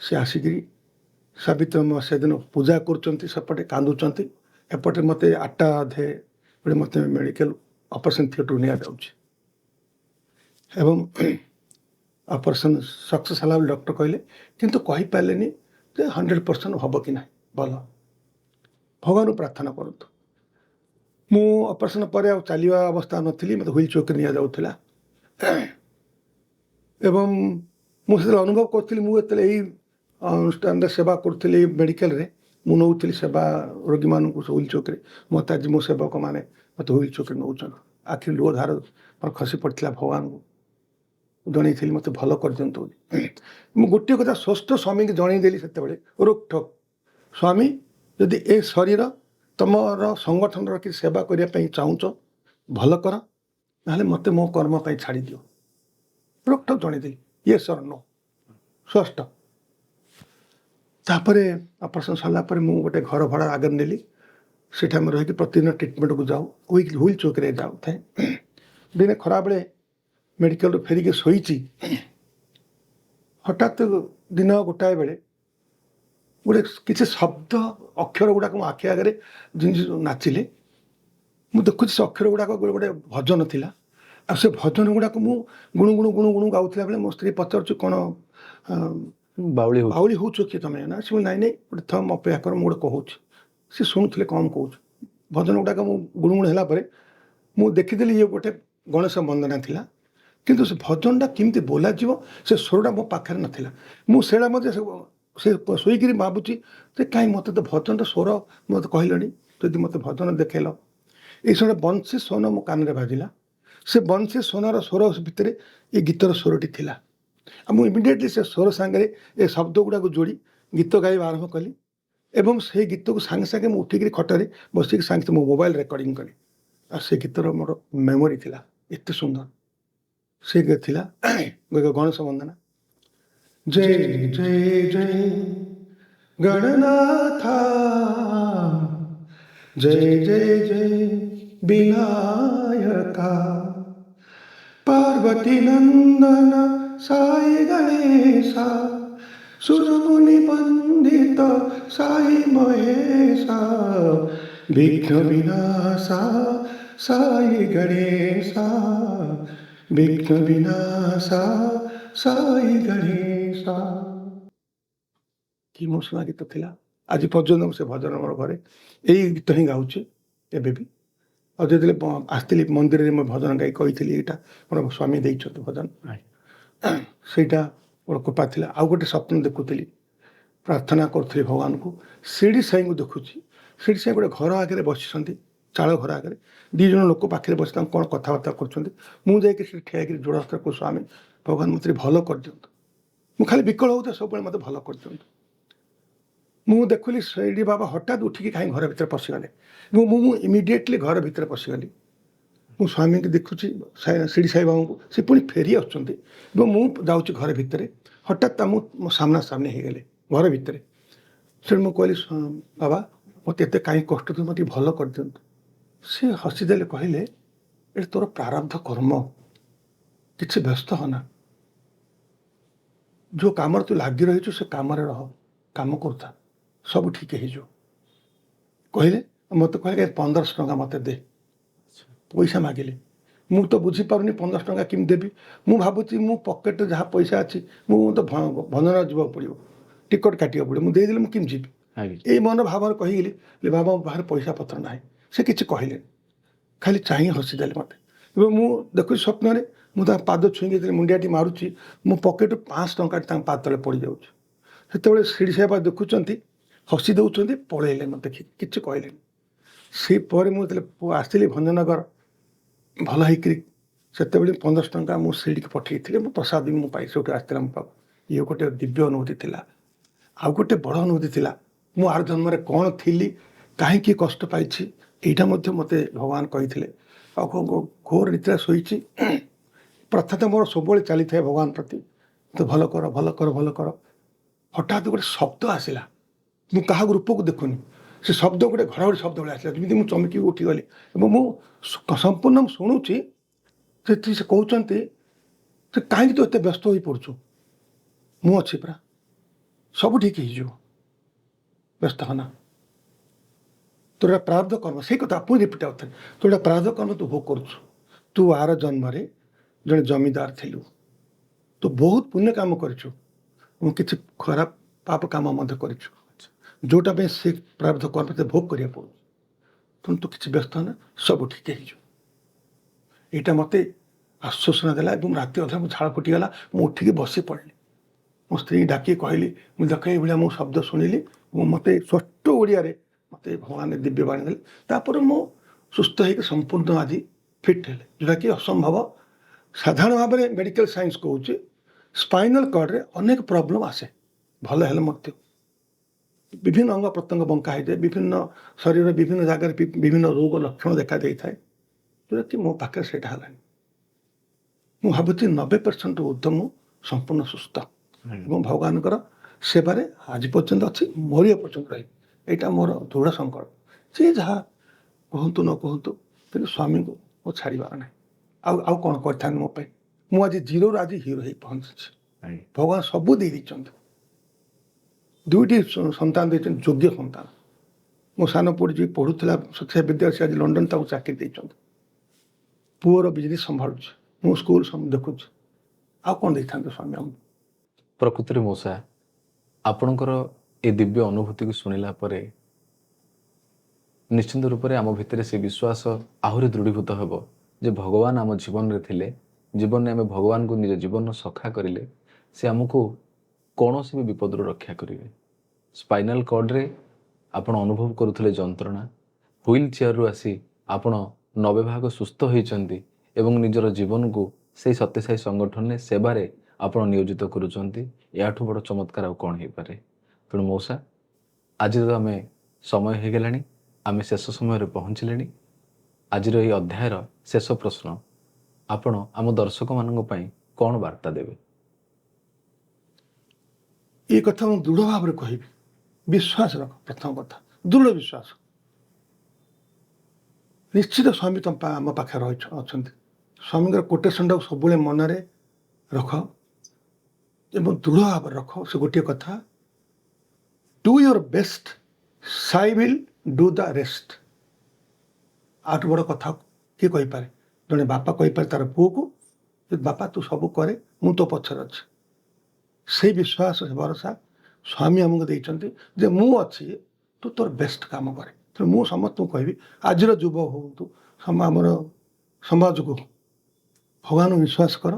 S2: ସେ ଆସିକିରି ସାବିତ୍ରୀ ଅମାବାସ୍ୟା ଦିନ ପୂଜା କରୁଛନ୍ତି, ସେପଟେ କାନ୍ଦୁଛନ୍ତି, ଏପଟେ ମୋତେ 8ଟା ଅଧେ ବେଳେ ମୋତେ ମେଡ଼ିକାଲ ଅପରେସନ୍ ଥିଏଟରକୁ ନିଆଯାଉଛି। ଏବଂ ଅପରେସନ୍ ସକ୍ସେସ୍ ହେଲା ବୋଲି ଡକ୍ଟର କହିଲେ, କିନ୍ତୁ କହିପାରିଲେନି ଯେ 100% ହେବ କି ନାହିଁ ଭଲ। ଭଗବାନଙ୍କୁ ପ୍ରାର୍ଥନା କରନ୍ତୁ। ମୁଁ ଅପରେସନ୍ ପରେ ଆଉ ଚାଲିବା ଅବସ୍ଥା ନଥିଲି, ମୋତେ ହ୍ୱିଲ୍ ଚେୟାରରେ ନିଆଯାଉଥିଲା। ଏବଂ ମୁଁ ସେତେବେଳେ ଅନୁଭବ କରୁଥିଲି, ମୁଁ ଯେତେବେଳେ ଏଇ ଅନୁଷ୍ଠାନରେ ସେବା କରୁଥିଲି ମେଡ଼ିକାଲରେ, ମୁଁ ନେଉଥିଲି ସେବା ରୋଗୀମାନଙ୍କୁ ହ୍ୱିଲ୍ ଚେୟାରରେ, ମୋତେ ଆଜି ମୋ ସେବକମାନେ ମୋତେ ହ୍ୱିଲ୍ ଚେୟାରରେ ନେଉଛନ୍ତି। ଆଖିରୁ ଲୁହ ଧାର ମୋର ଖସି ପଡ଼ିଥିଲା, ଭଗବାନଙ୍କୁ ଜଣେଇଥିଲି ମୋତେ ଭଲ କରିଦିଅନ୍ତୁ ବୋଲି। ମୁଁ ଗୋଟିଏ କଥା ସ୍ପଷ୍ଟ ସ୍ୱାମୀକି ଜଣେଇଦେଲି ସେତେବେଳେ, ରୋକଠୋକ୍, ସ୍ୱାମୀ ଯଦି ଏ ଶରୀର ତମର ସଂଗଠନର କିଛି ସେବା କରିବା ପାଇଁ ଚାହୁଁଛ ଭଲ କର, ନହେଲେ ମୋତେ ମୋ କର୍ମ ପାଇଁ ଛାଡ଼ିଦିଅ। ରୋକଠୋକ୍ ଜଣେଇଦେଲି, ୟେସ୍ ଅର୍ ନୋ, ସ୍ପଷ୍ଟ। ତାପରେ ଅପରେସନ୍ ସରିଲା ପରେ ମୁଁ ଗୋଟେ ଘର ଭଡ଼ା ଆଗରେ ନେଲି। ସେଠି ଆମେ ରହିକି ପ୍ରତିଦିନ ଟ୍ରିଟମେଣ୍ଟକୁ ଯାଉ, ହ୍ୱିଲ୍ ଚେୟାରରେ ଯାଉଥାଏ। ଦିନେ ଖରାବେଳେ ମେଡ଼ିକାଲରୁ ଫେରିକି ଶୋଇଛି, ହଠାତ୍ ଦିନ 1ଟା ବେଳେ ଗୋଟେ କିଛି ଶବ୍ଦ ଅକ୍ଷର ଗୁଡ଼ାକ ମୋ ଆଖି ଆଗରେ ଯେମିତି ନାଚିଲେ। ମୁଁ ଦେଖୁଛି ସେ ଅକ୍ଷର ଗୁଡ଼ାକ ଗୋଟେ ଭଜନ ଥିଲା, ଆଉ ସେ ଭଜନ ଗୁଡ଼ାକ ମୁଁ ଗୁଣୁ ଗୁଣୁ ଗାଉଥିଲା ବେଳେ ମୋ ସ୍ତ୍ରୀ ପଚାରୁଛି କ'ଣ ବାଉଳି ହେଉଛ କି ତମେ? ନା ସେ ନାଇଁ ଗୋଟେ ଥମ୍ ଅପେକ୍ଷା କର, ମୁଁ ଗୋଟେ କହୁଛି। ସେ ଶୁଣୁଥିଲେ କ'ଣ କହୁଛୁ। ଭଜନ ଗୁଡ଼ାକ ମୁଁ ଗୁଣୁଗୁଣ ହେଲା ପରେ ମୁଁ ଦେଖିଦେଲି ଇଏ ଗୋଟେ ଗଣେଶ ବନ୍ଦନା ଥିଲା, କିନ୍ତୁ ସେ ଭଜନଟା କେମିତି ବୋଲାଯିବ ସେ ସ୍ୱରଟା ମୋ ପାଖରେ ନଥିଲା। ମୁଁ ସେଇଟା ମଧ୍ୟ ସେ ଶୋଇକିରି ଭାବୁଛି ଯେ କାହିଁ ମୋତେ ତ ଭଜନର ସ୍ୱର ମୋତେ କହିଲେଣି, ଯଦି ମୋତେ ଭଜନ ଦେଖେଇଲ। ଏଇ ସମୟରେ ବଂଶୀ ସ୍ୱନ ମୋ କାନରେ ବାଜିଲା। ସେ ବଂଶୀ ସ୍ୱନର ସ୍ୱର ଭିତରେ ଏ ଗୀତର ସ୍ୱରଟି ଥିଲା। ଆଉ ମୁଁ ଇମିଡ଼ିଏଟଲି ସେ ସ୍ୱର ସାଙ୍ଗରେ ଏ ଶବ୍ଦ ଗୁଡ଼ାକୁ ଯୋଡ଼ି ଗୀତ ଗାଇବା ଆରମ୍ଭ କଲି। ଏବଂ ସେଇ ଗୀତକୁ ସାଙ୍ଗେ ସାଙ୍ଗେ ମୁଁ ଉଠିକିରି ଖଟରେ ବସିକି ସାଙ୍ଗେ ମୋ ମୋବାଇଲ ରେକର୍ଡ଼ିଂ କଲି। ଆଉ ସେ ଗୀତର ମୋର ମେମୋରି ଥିଲା ଏତେ ସୁନ୍ଦର। ସେ ଥିଲା ଗଣେଶ ବନ୍ଦନା, ଜୟ ଜୟ ଜୟ ଗଣନାଥା, ଜୟ ଜୟ ଜୟ ବିନାୟକା, ପାର୍ବତୀ ନନ୍ଦନ ସାଇ ଗଣେଶ ସୁରମୁନି ବନ୍ଦିତ ସାଇ ମହେଶ ବିଘ୍ନ ବିନାଶ ସାଇ ଗଣେଶ ବିଘ୍ନ ବିନାଶ ସାଇ ଗଣେଶ। କି ମସଲା ଗୀତ ଥିଲା, ଆଜି ପର୍ଯ୍ୟନ୍ତ ମୁଁ ସେ ଭଜନ ମୋର ଘରେ ଏଇ ଗୀତ ହିଁ ଗାଉଛି ଏବେ ବି। ଆଉ ଯେତେବେଳେ ଆସିଥିଲି ମନ୍ଦିରରେ ମୁଁ ଭଜନ ଗାଇ କହିଥିଲି ଏଇଟା ମୋର ସ୍ୱାମୀ ଦେଇଛନ୍ତି ଭଜନ, ସେଇଟା ମୋର କୃପା ଥିଲା। ଆଉ ଗୋଟେ ସ୍ୱପ୍ନ ଦେଖୁଥିଲି, ପ୍ରାର୍ଥନା କରୁଥିଲି ଭଗବାନଙ୍କୁ, ଶିରିଡ଼ି ସାଇଙ୍କୁ ଦେଖୁଛି। ଶିରିଡ଼ି ସାଇ ଗୋଟେ ଘର ଆଗରେ ବସିଛନ୍ତି, ଚାଳ ଘର ଆଗରେ 2 ଜଣ ଲୋକ ପାଖରେ ବସି ତାଙ୍କୁ କ'ଣ କଥାବାର୍ତ୍ତା କରୁଛନ୍ତି। ମୁଁ ଯାଇକି ସେଠି ଠିଆ ହେଇକି ଯୋଡ଼ ହାତ କରୁ, ସ୍ୱାମୀ ଭଗବାନ ମୋତେ ଭଲ କରିଦିଅନ୍ତୁ, ମୁଁ ଖାଲି ବିକଳ ହେଉଥାଏ ସବୁବେଳେ, ମୋତେ ଭଲ କରିଦିଅନ୍ତୁ। ମୁଁ ଦେଖିଲି ଶିରିଡ଼ି ବାବା ହଠାତ୍ ଉଠିକି କାହିଁ ଘର ଭିତରେ ପଶିଗଲେ ଏବଂ ମୁଁ ଇମିଡ଼ିଏଟଲି ଘର ଭିତରେ ପଶିଗଲି। ମୁଁ ସ୍ୱାମୀକି ଦେଖୁଛି ଶିରିଡ଼ି ସାଇ ବାବାଙ୍କୁ, ସେ ପୁଣି ଫେରି ଆସୁଛନ୍ତି ଏବଂ ମୁଁ ଯାଉଛି ଘର ଭିତରେ, ହଠାତ୍ ମୋ ସାମ୍ନା ସାମ୍ନି ହେଇଗଲେ ଘର ଭିତରେ। ସେଠି ମୁଁ କହିଲି ବାବା ମୋତେ ଏତେ କାହିଁ କଷ୍ଟ ଦେଉ, ମୋତେ ଭଲ କରିଦିଅନ୍ତୁ। ସେ ହସିଦେଲେ, କହିଲେ ଏଇଟା ତୋର ପ୍ରାରବ୍ଧ କର୍ମ, କିଛି ବ୍ୟସ୍ତ ହନା, ଯେଉଁ କାମରେ ତୁ ଲାଗି ରହିଛୁ ସେ କାମରେ ରହ, କାମ କରୁଥା, ସବୁ ଠିକ୍ ହେଇଯିବ। କହିଲେ ମୋତେ କହିଲେ 1500 ଟଙ୍କା ମୋତେ ଦେ, ପଇସା ମାଗିଲେ। ମୁଁ ତ ବୁଝିପାରୁନି 1500 ଟଙ୍କା କେମିତି ଦେବି। ମୁଁ ଭାବୁଛି ମୁଁ ପକେଟରେ ଯାହା ପଇସା ଅଛି, ମୁଁ ତ ଭଞ୍ଜନଗର ଯିବାକୁ ପଡ଼ିବ, ଟିକଟ କାଟିବାକୁ ପଡ଼ିବ, ମୁଁ ଦେଇଦେଲେ ମୁଁ କେମିତି ଯିବି। ଏଇ ମନ ଭାବରେ କହିଲି ବାବା ମୋ ପାଖରେ ପଇସା ପତ୍ର ନାହିଁ। ସେ କିଛି କହିଲେନି, ଖାଲି ଚାହିଁ ହସିଦେଲେ ମୋତେ। ଏବଂ ମୁଁ ଦେଖୁଛି ସ୍ୱପ୍ନରେ ମୁଁ ତାଙ୍କ ପାଦ ଛୁଇଁକି ଯେତେବେଳେ ମୁଣ୍ଡିଆଟି ମାରୁଛି, ମୋ ପକେଟରୁ 500 ଟଙ୍କାଟି ତାଙ୍କ ପାଦ ତଳେ ପଡ଼ିଯାଉଛି। ସେତେବେଳେ ଶିରିଡ଼ି ସାଇ ବାବା ଦେଖୁଛନ୍ତି, ହସି ଦେଉଛନ୍ତି, ପଳେଇଲେ ମୋତେ ଦେଖିକି, କିଛି କହିଲେନି। ସେପରେ ମୁଁ ଯେତେବେଳେ ଆସିଲି ଭଞ୍ଜନଗର ଭଲ ହେଇକିରି, ସେତେବେଳେ 1500 ଟଙ୍କା ମୁଁ ଶିରିଡ଼ିକି ପଠାଇଥିଲି, ମୁଁ ପ୍ରସାଦ ବି ମୁଁ ପାଇ ସେଇଠୁ ଆସିଥିଲା ମୋ ପାଖକୁ। ଇଏ ଗୋଟେ ଦିବ୍ୟ ଅନୁଭୂତି ଥିଲା। ଆଉ ଗୋଟେ ବଡ଼ ଅନୁଭୂତି ଥିଲା, ମୁଁ ଆର ଜନ୍ମରେ କ'ଣ ଥିଲି, କାହିଁକି କଷ୍ଟ ପାଇଛି, ଏଇଟା ମଧ୍ୟ ମୋତେ ଭଗବାନ କହିଥିଲେ। ଆଉ ଘୋର ନିଦ୍ରା ଶୋଇଛି, ପ୍ରଥା ତ ମୋର ସବୁବେଳେ ଚାଲିଥାଏ ଭଗବାନ ପ୍ରତି, ତ ଭଲ କର ଭଲ କର ଭଲ କର। ହଠାତ୍ ଗୋଟେ ଶବ୍ଦ ଆସିଲା, ମୁଁ କାହାକୁ ରୂପକୁ ଦେଖୁନି, ସେ ଶବ୍ଦ ଗୋଟେ ଘଡ଼ଘଡ଼ି ଶବ୍ଦ ଭଳିଆ ଆସିଲା, ଯେମିତି ମୁଁ ଚମକି ଉଠିଗଲି। ଏବଂ ମୁଁ ସମ୍ପୂର୍ଣ୍ଣ ଶୁଣୁଛି, ସେ କହୁଛନ୍ତି ଯେ କାହିଁକି ତୁ ଏତେ ବ୍ୟସ୍ତ ହୋଇପଡ଼ୁଛୁ, ମୁଁ ଅଛି ପରା, ସବୁ ଠିକ୍ ହେଇଯିବ, ବ୍ୟସ୍ତ ହନା, ତୋର ପ୍ରାରବ୍ଧ କର୍ମ। ସେଇ କଥା ପୁଣି ରିପିଟ୍ ଆଉଥାଏ, ତୋର ପ୍ରାରବ୍ଧ କର୍ମ ତୁ ଭୋଗ କରୁଛୁ। ତୁ ଆର ଜନ୍ମରେ ଜଣେ ଜମିଦାର ଥିଲୁ, ତୁ ବହୁତ ପୁଣ୍ୟ କାମ କରିଛୁ ଏବଂ କିଛି ଖରାପ ପାପ କାମ ମଧ୍ୟ କରିଛୁ, ଯେଉଁଟା ପାଇଁ ସେ ପ୍ରାରବ୍ଧ କର୍ମ ତତେ ଭୋଗ କରିବାକୁ ପଡ଼ୁଛି। ତେଣୁ ତୁ କିଛି ବ୍ୟସ୍ତ ହନା, ସବୁ ଠିକ୍ ହେଇଯିବ। ଏଇଟା ମୋତେ ଆଶ୍ୱାସନା ଦେଲା ଏବଂ ରାତି ଅଧରେ ମୁଁ ଝାଳ ଫୁଟିଗଲା, ମୁଁ ଉଠିକି ବସି ପଡ଼ିଲି। ମୋ ସ୍ତ୍ରୀ ଡାକି କହିଲି, ମୁଁ ଦେଖ ଏଇଭଳିଆ ମୁଁ ଶବ୍ଦ ଶୁଣିଲି ଏବଂ ମୋତେ ସ୍ପଷ୍ଟ ଓଡ଼ିଆରେ ମୋତେ ଭଗବାନ ଦିବ୍ୟ ବାଣୀ ଦେଲେ। ତାପରେ ମୁଁ ସୁସ୍ଥ ହେଇକି ସମ୍ପୂର୍ଣ୍ଣ ଆଜି ଫିଟ୍ ହେଲେ, ଯେଉଁଟାକି ଅସମ୍ଭବ। ସାଧାରଣ ଭାବରେ ମେଡ଼ିକାଲ ସାଇନ୍ସ କହୁଛି ସ୍ପାଇନାଲ୍ କର୍ଡ଼ରେ ଅନେକ ପ୍ରୋବ୍ଲେମ୍ ଆସେ, ଭଲ ହେଲେ ମଧ୍ୟ ବିଭିନ୍ନ ଅଙ୍ଗ ପ୍ରତ୍ୟଙ୍ଗ ବଙ୍କା ହେଇଯାଏ, ବିଭିନ୍ନ ଶରୀରର ବିଭିନ୍ନ ଜାଗାରେ ବିଭିନ୍ନ ରୋଗ ଲକ୍ଷଣ ଦେଖା ଦେଇଥାଏ, ଯେଉଁଟାକି ମୋ ପାଖରେ ସେଇଟା ହେଲାନି। ମୁଁ ଭାବୁଛି 90% ଉର୍ଦ୍ଧ୍ୱ ମୁଁ ସମ୍ପୂର୍ଣ୍ଣ ସୁସ୍ଥ ଏବଂ ଭଗବାନଙ୍କର ସେବାରେ ଆଜି ପର୍ଯ୍ୟନ୍ତ ଅଛି, ମରିବା ପର୍ଯ୍ୟନ୍ତ ରହିବି, ଏଇଟା ମୋର ଦୃଢ଼ ସଂକଳ୍ପ। ସିଏ ଯାହା କୁହନ୍ତୁ ନ କୁହନ୍ତୁ, କିନ୍ତୁ ସ୍ୱାମୀଙ୍କୁ ମୁଁ ଛାଡ଼ିବାର ନାହିଁ। ଆଉ କ'ଣ କରିଥାନ୍ତି ମୋ ପାଇଁ, ମୁଁ ଆଜି ଜିରୋରୁ ଆଜି ହିରୋ ହେଇ ପହଞ୍ଚିଛି। ଭଗବାନ ସବୁ ଦେଇ ଦେଇଛନ୍ତି, 2ଟି ସନ୍ତାନ ଦେଇଛନ୍ତି, ଯୋଗ୍ୟ ସନ୍ତାନ। ମୋ ସାନ ପୁଅ ଯିଏ ପଢ଼ୁଥିଲା ଶିକ୍ଷା ବିଦ୍ୟାଳୟ, ସେ ଆଜି ଲଣ୍ଡନ ତାକୁ ଚାକିରି ଦେଇଛନ୍ତି, ପୁଅର ବିଜନେସ୍ ସମ୍ଭାଳୁଛି, ମୁଁ ସ୍କୁଲ ଦେଖୁଛି। ଆଉ କ'ଣ ଦେଇଥାନ୍ତି ସ୍ୱାମୀ ଆମକୁ।
S1: ପ୍ରକୃତରେ ମଉସା, ଆପଣଙ୍କର ଏ ଦିବ୍ୟ ଅନୁଭୂତିକୁ ଶୁଣିଲା ପରେ ନିଶ୍ଚିନ୍ତ ରୂପରେ ଆମ ଭିତରେ ସେ ବିଶ୍ୱାସ ଆହୁରି ଦୃଢ଼ୀଭୂତ ହେବ ଯେ ଭଗବାନ ଆମ ଜୀବନରେ ଥିଲେ, ଜୀବନରେ ଆମେ ଭଗବାନଙ୍କୁ ନିଜ ଜୀବନର ସଖା କରିଲେ ସେ ଆମକୁ କୌଣସି ବି ବିପଦରୁ ରକ୍ଷା କରିବେ। ସ୍ପାଇନାଲ୍ କର୍ଡ଼ରେ ଆପଣ ଅନୁଭବ କରୁଥିଲେ ଯନ୍ତ୍ରଣା, ହୁଇଲ୍ ଚେୟାରରୁ ଆସି ଆପଣ 90% ସୁସ୍ଥ ହୋଇଛନ୍ତି ଏବଂ ନିଜର ଜୀବନକୁ ସେଇ ସତ୍ୟସାଇ ସଂଗଠନରେ ସେବାରେ ଆପଣ ନିୟୋଜିତ କରୁଛନ୍ତି। ଏହାଠୁ ବଡ଼ ଚମତ୍କାର ଆଉ କ'ଣ ହେଇପାରେ। ତେଣୁ ମଉସା, ଆଜି ତ ଆମେ ସମୟ ହେଇଗଲାଣି, ଆମେ ଶେଷ ସମୟରେ ପହଞ୍ଚିଲେଣି। ଆଜିର ଏହି ଅଧ୍ୟାୟର ଶେଷ ପ୍ରଶ୍ନ, ଆପଣ ଆମ ଦର୍ଶକମାନଙ୍କ ପାଇଁ କ'ଣ ବାର୍ତ୍ତା ଦେବେ?
S2: ଏ କଥା ମୁଁ ଦୃଢ଼ ଭାବରେ କହିବି, ବିଶ୍ୱାସ ରଖ। ପ୍ରଥମ କଥା, ଦୃଢ଼ ବିଶ୍ୱାସ। ନିଶ୍ଚିତ ସ୍ୱାମୀ ଆମ ପାଖରେ ଅଛନ୍ତି। ସ୍ୱାମୀଙ୍କର କୋଟେସନଟାକୁ ସବୁବେଳେ ମନରେ ରଖ ଏବଂ ଦୃଢ଼ ଭାବରେ ରଖ। ସେ ଗୋଟିଏ କଥା, do your best, Sai will do the rest. ଆଠୁ ବଡ଼ କଥା କିଏ କହିପାରେ? ଜଣେ ବାପା କହିପାରେ ତାର ପୁଅକୁ, ବାପା ତୁ ସବୁ କରେ, ମୁଁ ତୋ ପଛରେ ଅଛି। ସେଇ ବିଶ୍ୱାସ, ଭରସା ସ୍ୱାମୀ ଆମକୁ ଦେଇଛନ୍ତି ଯେ ମୁଁ ଅଛି, ତୁ ତୋର ବେଷ୍ଟ କାମ କରେ। ତେଣୁ ମୁଁ ସମସ୍ତଙ୍କୁ କହିବି, ଆଜିର ଯୁବ ହୁଅନ୍ତୁ, ଆମର ସମାଜକୁ ଭଗବାନଙ୍କୁ ବିଶ୍ୱାସ କର,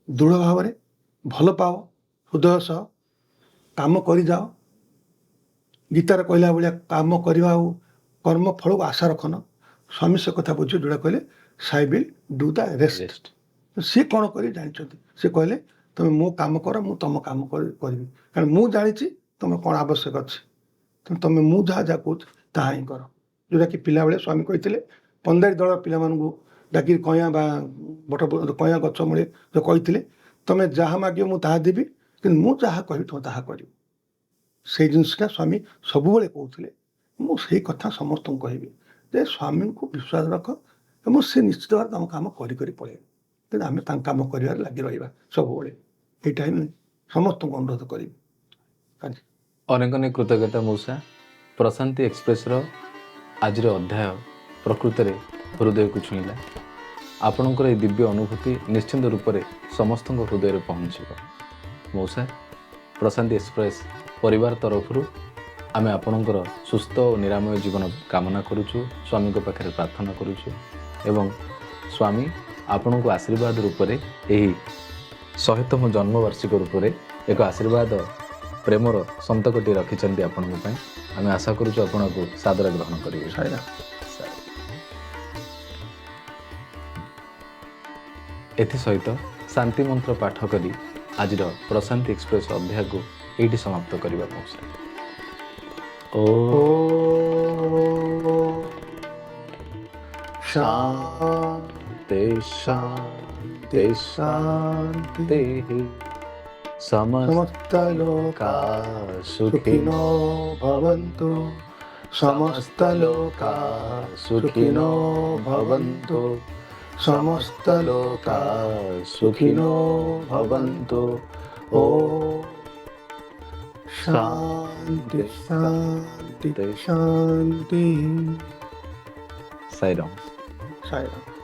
S2: ଦୃଢ଼ ଭାବରେ ଭଲ ପାଅ, ହୃଦୟ ସହ କାମ କରିଯାଅ। ଗୀତାରେ କହିଲା ଭଳିଆ କାମ କରିବା ଆଉ କର୍ମ ଫଳକୁ ଆଶା ରଖନ। ସ୍ୱାମୀ ସେ କଥା ବୁଝି ଯୋଉଟା କହିଲେ, Sai will do the rest. ସିଏ କ'ଣ କରି ଜାଣିଛନ୍ତି? ସେ କହିଲେ ତୁମେ ମୋ କାମ କର, ମୁଁ ତୁମ କାମ କରିବି। କାରଣ ମୁଁ ଜାଣିଛି ତୁମର କ'ଣ ଆବଶ୍ୟକ ଅଛି। ତେଣୁ ତୁମେ ମୁଁ ଯାହା କହୁଛି ତାହା ହିଁ କର। ଯେଉଁଟାକି ପିଲାବେଳେ ସ୍ୱାମୀ କହିଥିଲେ, 15 ଦଳ ପିଲାମାନଙ୍କୁ ଡାକି କଇଁଆ ବା କଇଁଆ ଗଛ ମୂଳେ କହିଥିଲେ, ତୁମେ ଯାହା ମାଗିବ ମୁଁ ତାହା ଦେବି, କିନ୍ତୁ ମୁଁ ଯାହା କହିବି ତୁମେ ତାହା କରିବ। ସେଇ ଜିନିଷଟା ସ୍ୱାମୀ ସବୁବେଳେ କହୁଥିଲେ। ମୁଁ ସେଇ କଥା ସମସ୍ତଙ୍କୁ କହିବି ଯେ ସ୍ୱାମୀଙ୍କୁ ବିଶ୍ୱାସ ରଖ ଏବଂ ସେ ନିଶ୍ଚିତ ଭାବରେ ତମ କାମ କରି ପଳେଇବେ। ତେଣୁ ଆମେ ତାଙ୍କ କାମ କରିବାରେ ଲାଗି ରହିବା ସବୁବେଳେ। ଏଇଟା ହିଁ ସମସ୍ତଙ୍କୁ ଅନୁରୋଧ କରିବି।
S1: ଅନେକ ଅନେକ କୃତଜ୍ଞତା ମଉସା। ପ୍ରଶାନ୍ତି ଏକ୍ସପ୍ରେସର ଆଜିର ଅଧ୍ୟାୟ ପ୍ରକୃତରେ ହୃଦୟକୁ ଛୁଇଁଲା। ଆପଣଙ୍କର ଏହି ଦିବ୍ୟ ଅନୁଭୂତି ନିଶ୍ଚିନ୍ତ ରୂପରେ ସମସ୍ତଙ୍କ ହୃଦୟରେ ପହଞ୍ଚିବ। ମଉସା, ପ୍ରଶାନ୍ତି ଏକ୍ସପ୍ରେସ ପରିବାର ତରଫରୁ ଆମେ ଆପଣଙ୍କର ସୁସ୍ଥ ଓ ନିରାମୟ ଜୀବନ କାମନା କରୁଛୁ, ସ୍ୱାମୀଙ୍କ ପାଖରେ ପ୍ରାର୍ଥନା କରୁଛୁ ଏବଂ ସ୍ୱାମୀ ଆପଣଙ୍କୁ ଆଶୀର୍ବାଦ ରୂପରେ ଏହି 100ତମ ଜନ୍ମବାର୍ଷିକ ରୂପରେ ଏକ ଆଶୀର୍ବାଦ ପ୍ରେମର ସନ୍ତକଟି ରଖିଛନ୍ତି ଆପଣଙ୍କ ପାଇଁ। ଆମେ ଆଶା କରୁଛୁ ଆପଣଙ୍କୁ ସାଦରେ ଗ୍ରହଣ କରିବେ। ଏଥିସହିତ ଶାନ୍ତି ମନ୍ତ୍ର ପାଠ କରି ଆଜିର ପ୍ରଶାନ୍ତି ଏକ୍ସପ୍ରେସ ଅଧ୍ୟାୟକୁ ଏଇଠି ସମାପ୍ତ କରିବା ମଉସା। ଶାନ୍ତି ଶାନ୍ତି ଶାନ୍ତି
S2: ସମସ୍ତ ଲୋକା
S1: ସୁଖିନୋ
S2: ଭବନ୍ତୁ,
S1: ସମସ୍ତ ଲୋକା ସୁଖିନୋ ଭବନ୍ତୁ, ସମସ୍ତ ଲୋକା ସୁଖିନୋ ଭବନ୍ତୁ। ଓ
S2: ଶାନ୍ତି ଶାନ୍ତି ଶାନ୍ତି।
S1: ସାଇରାମ।
S2: ସାଇରାମ।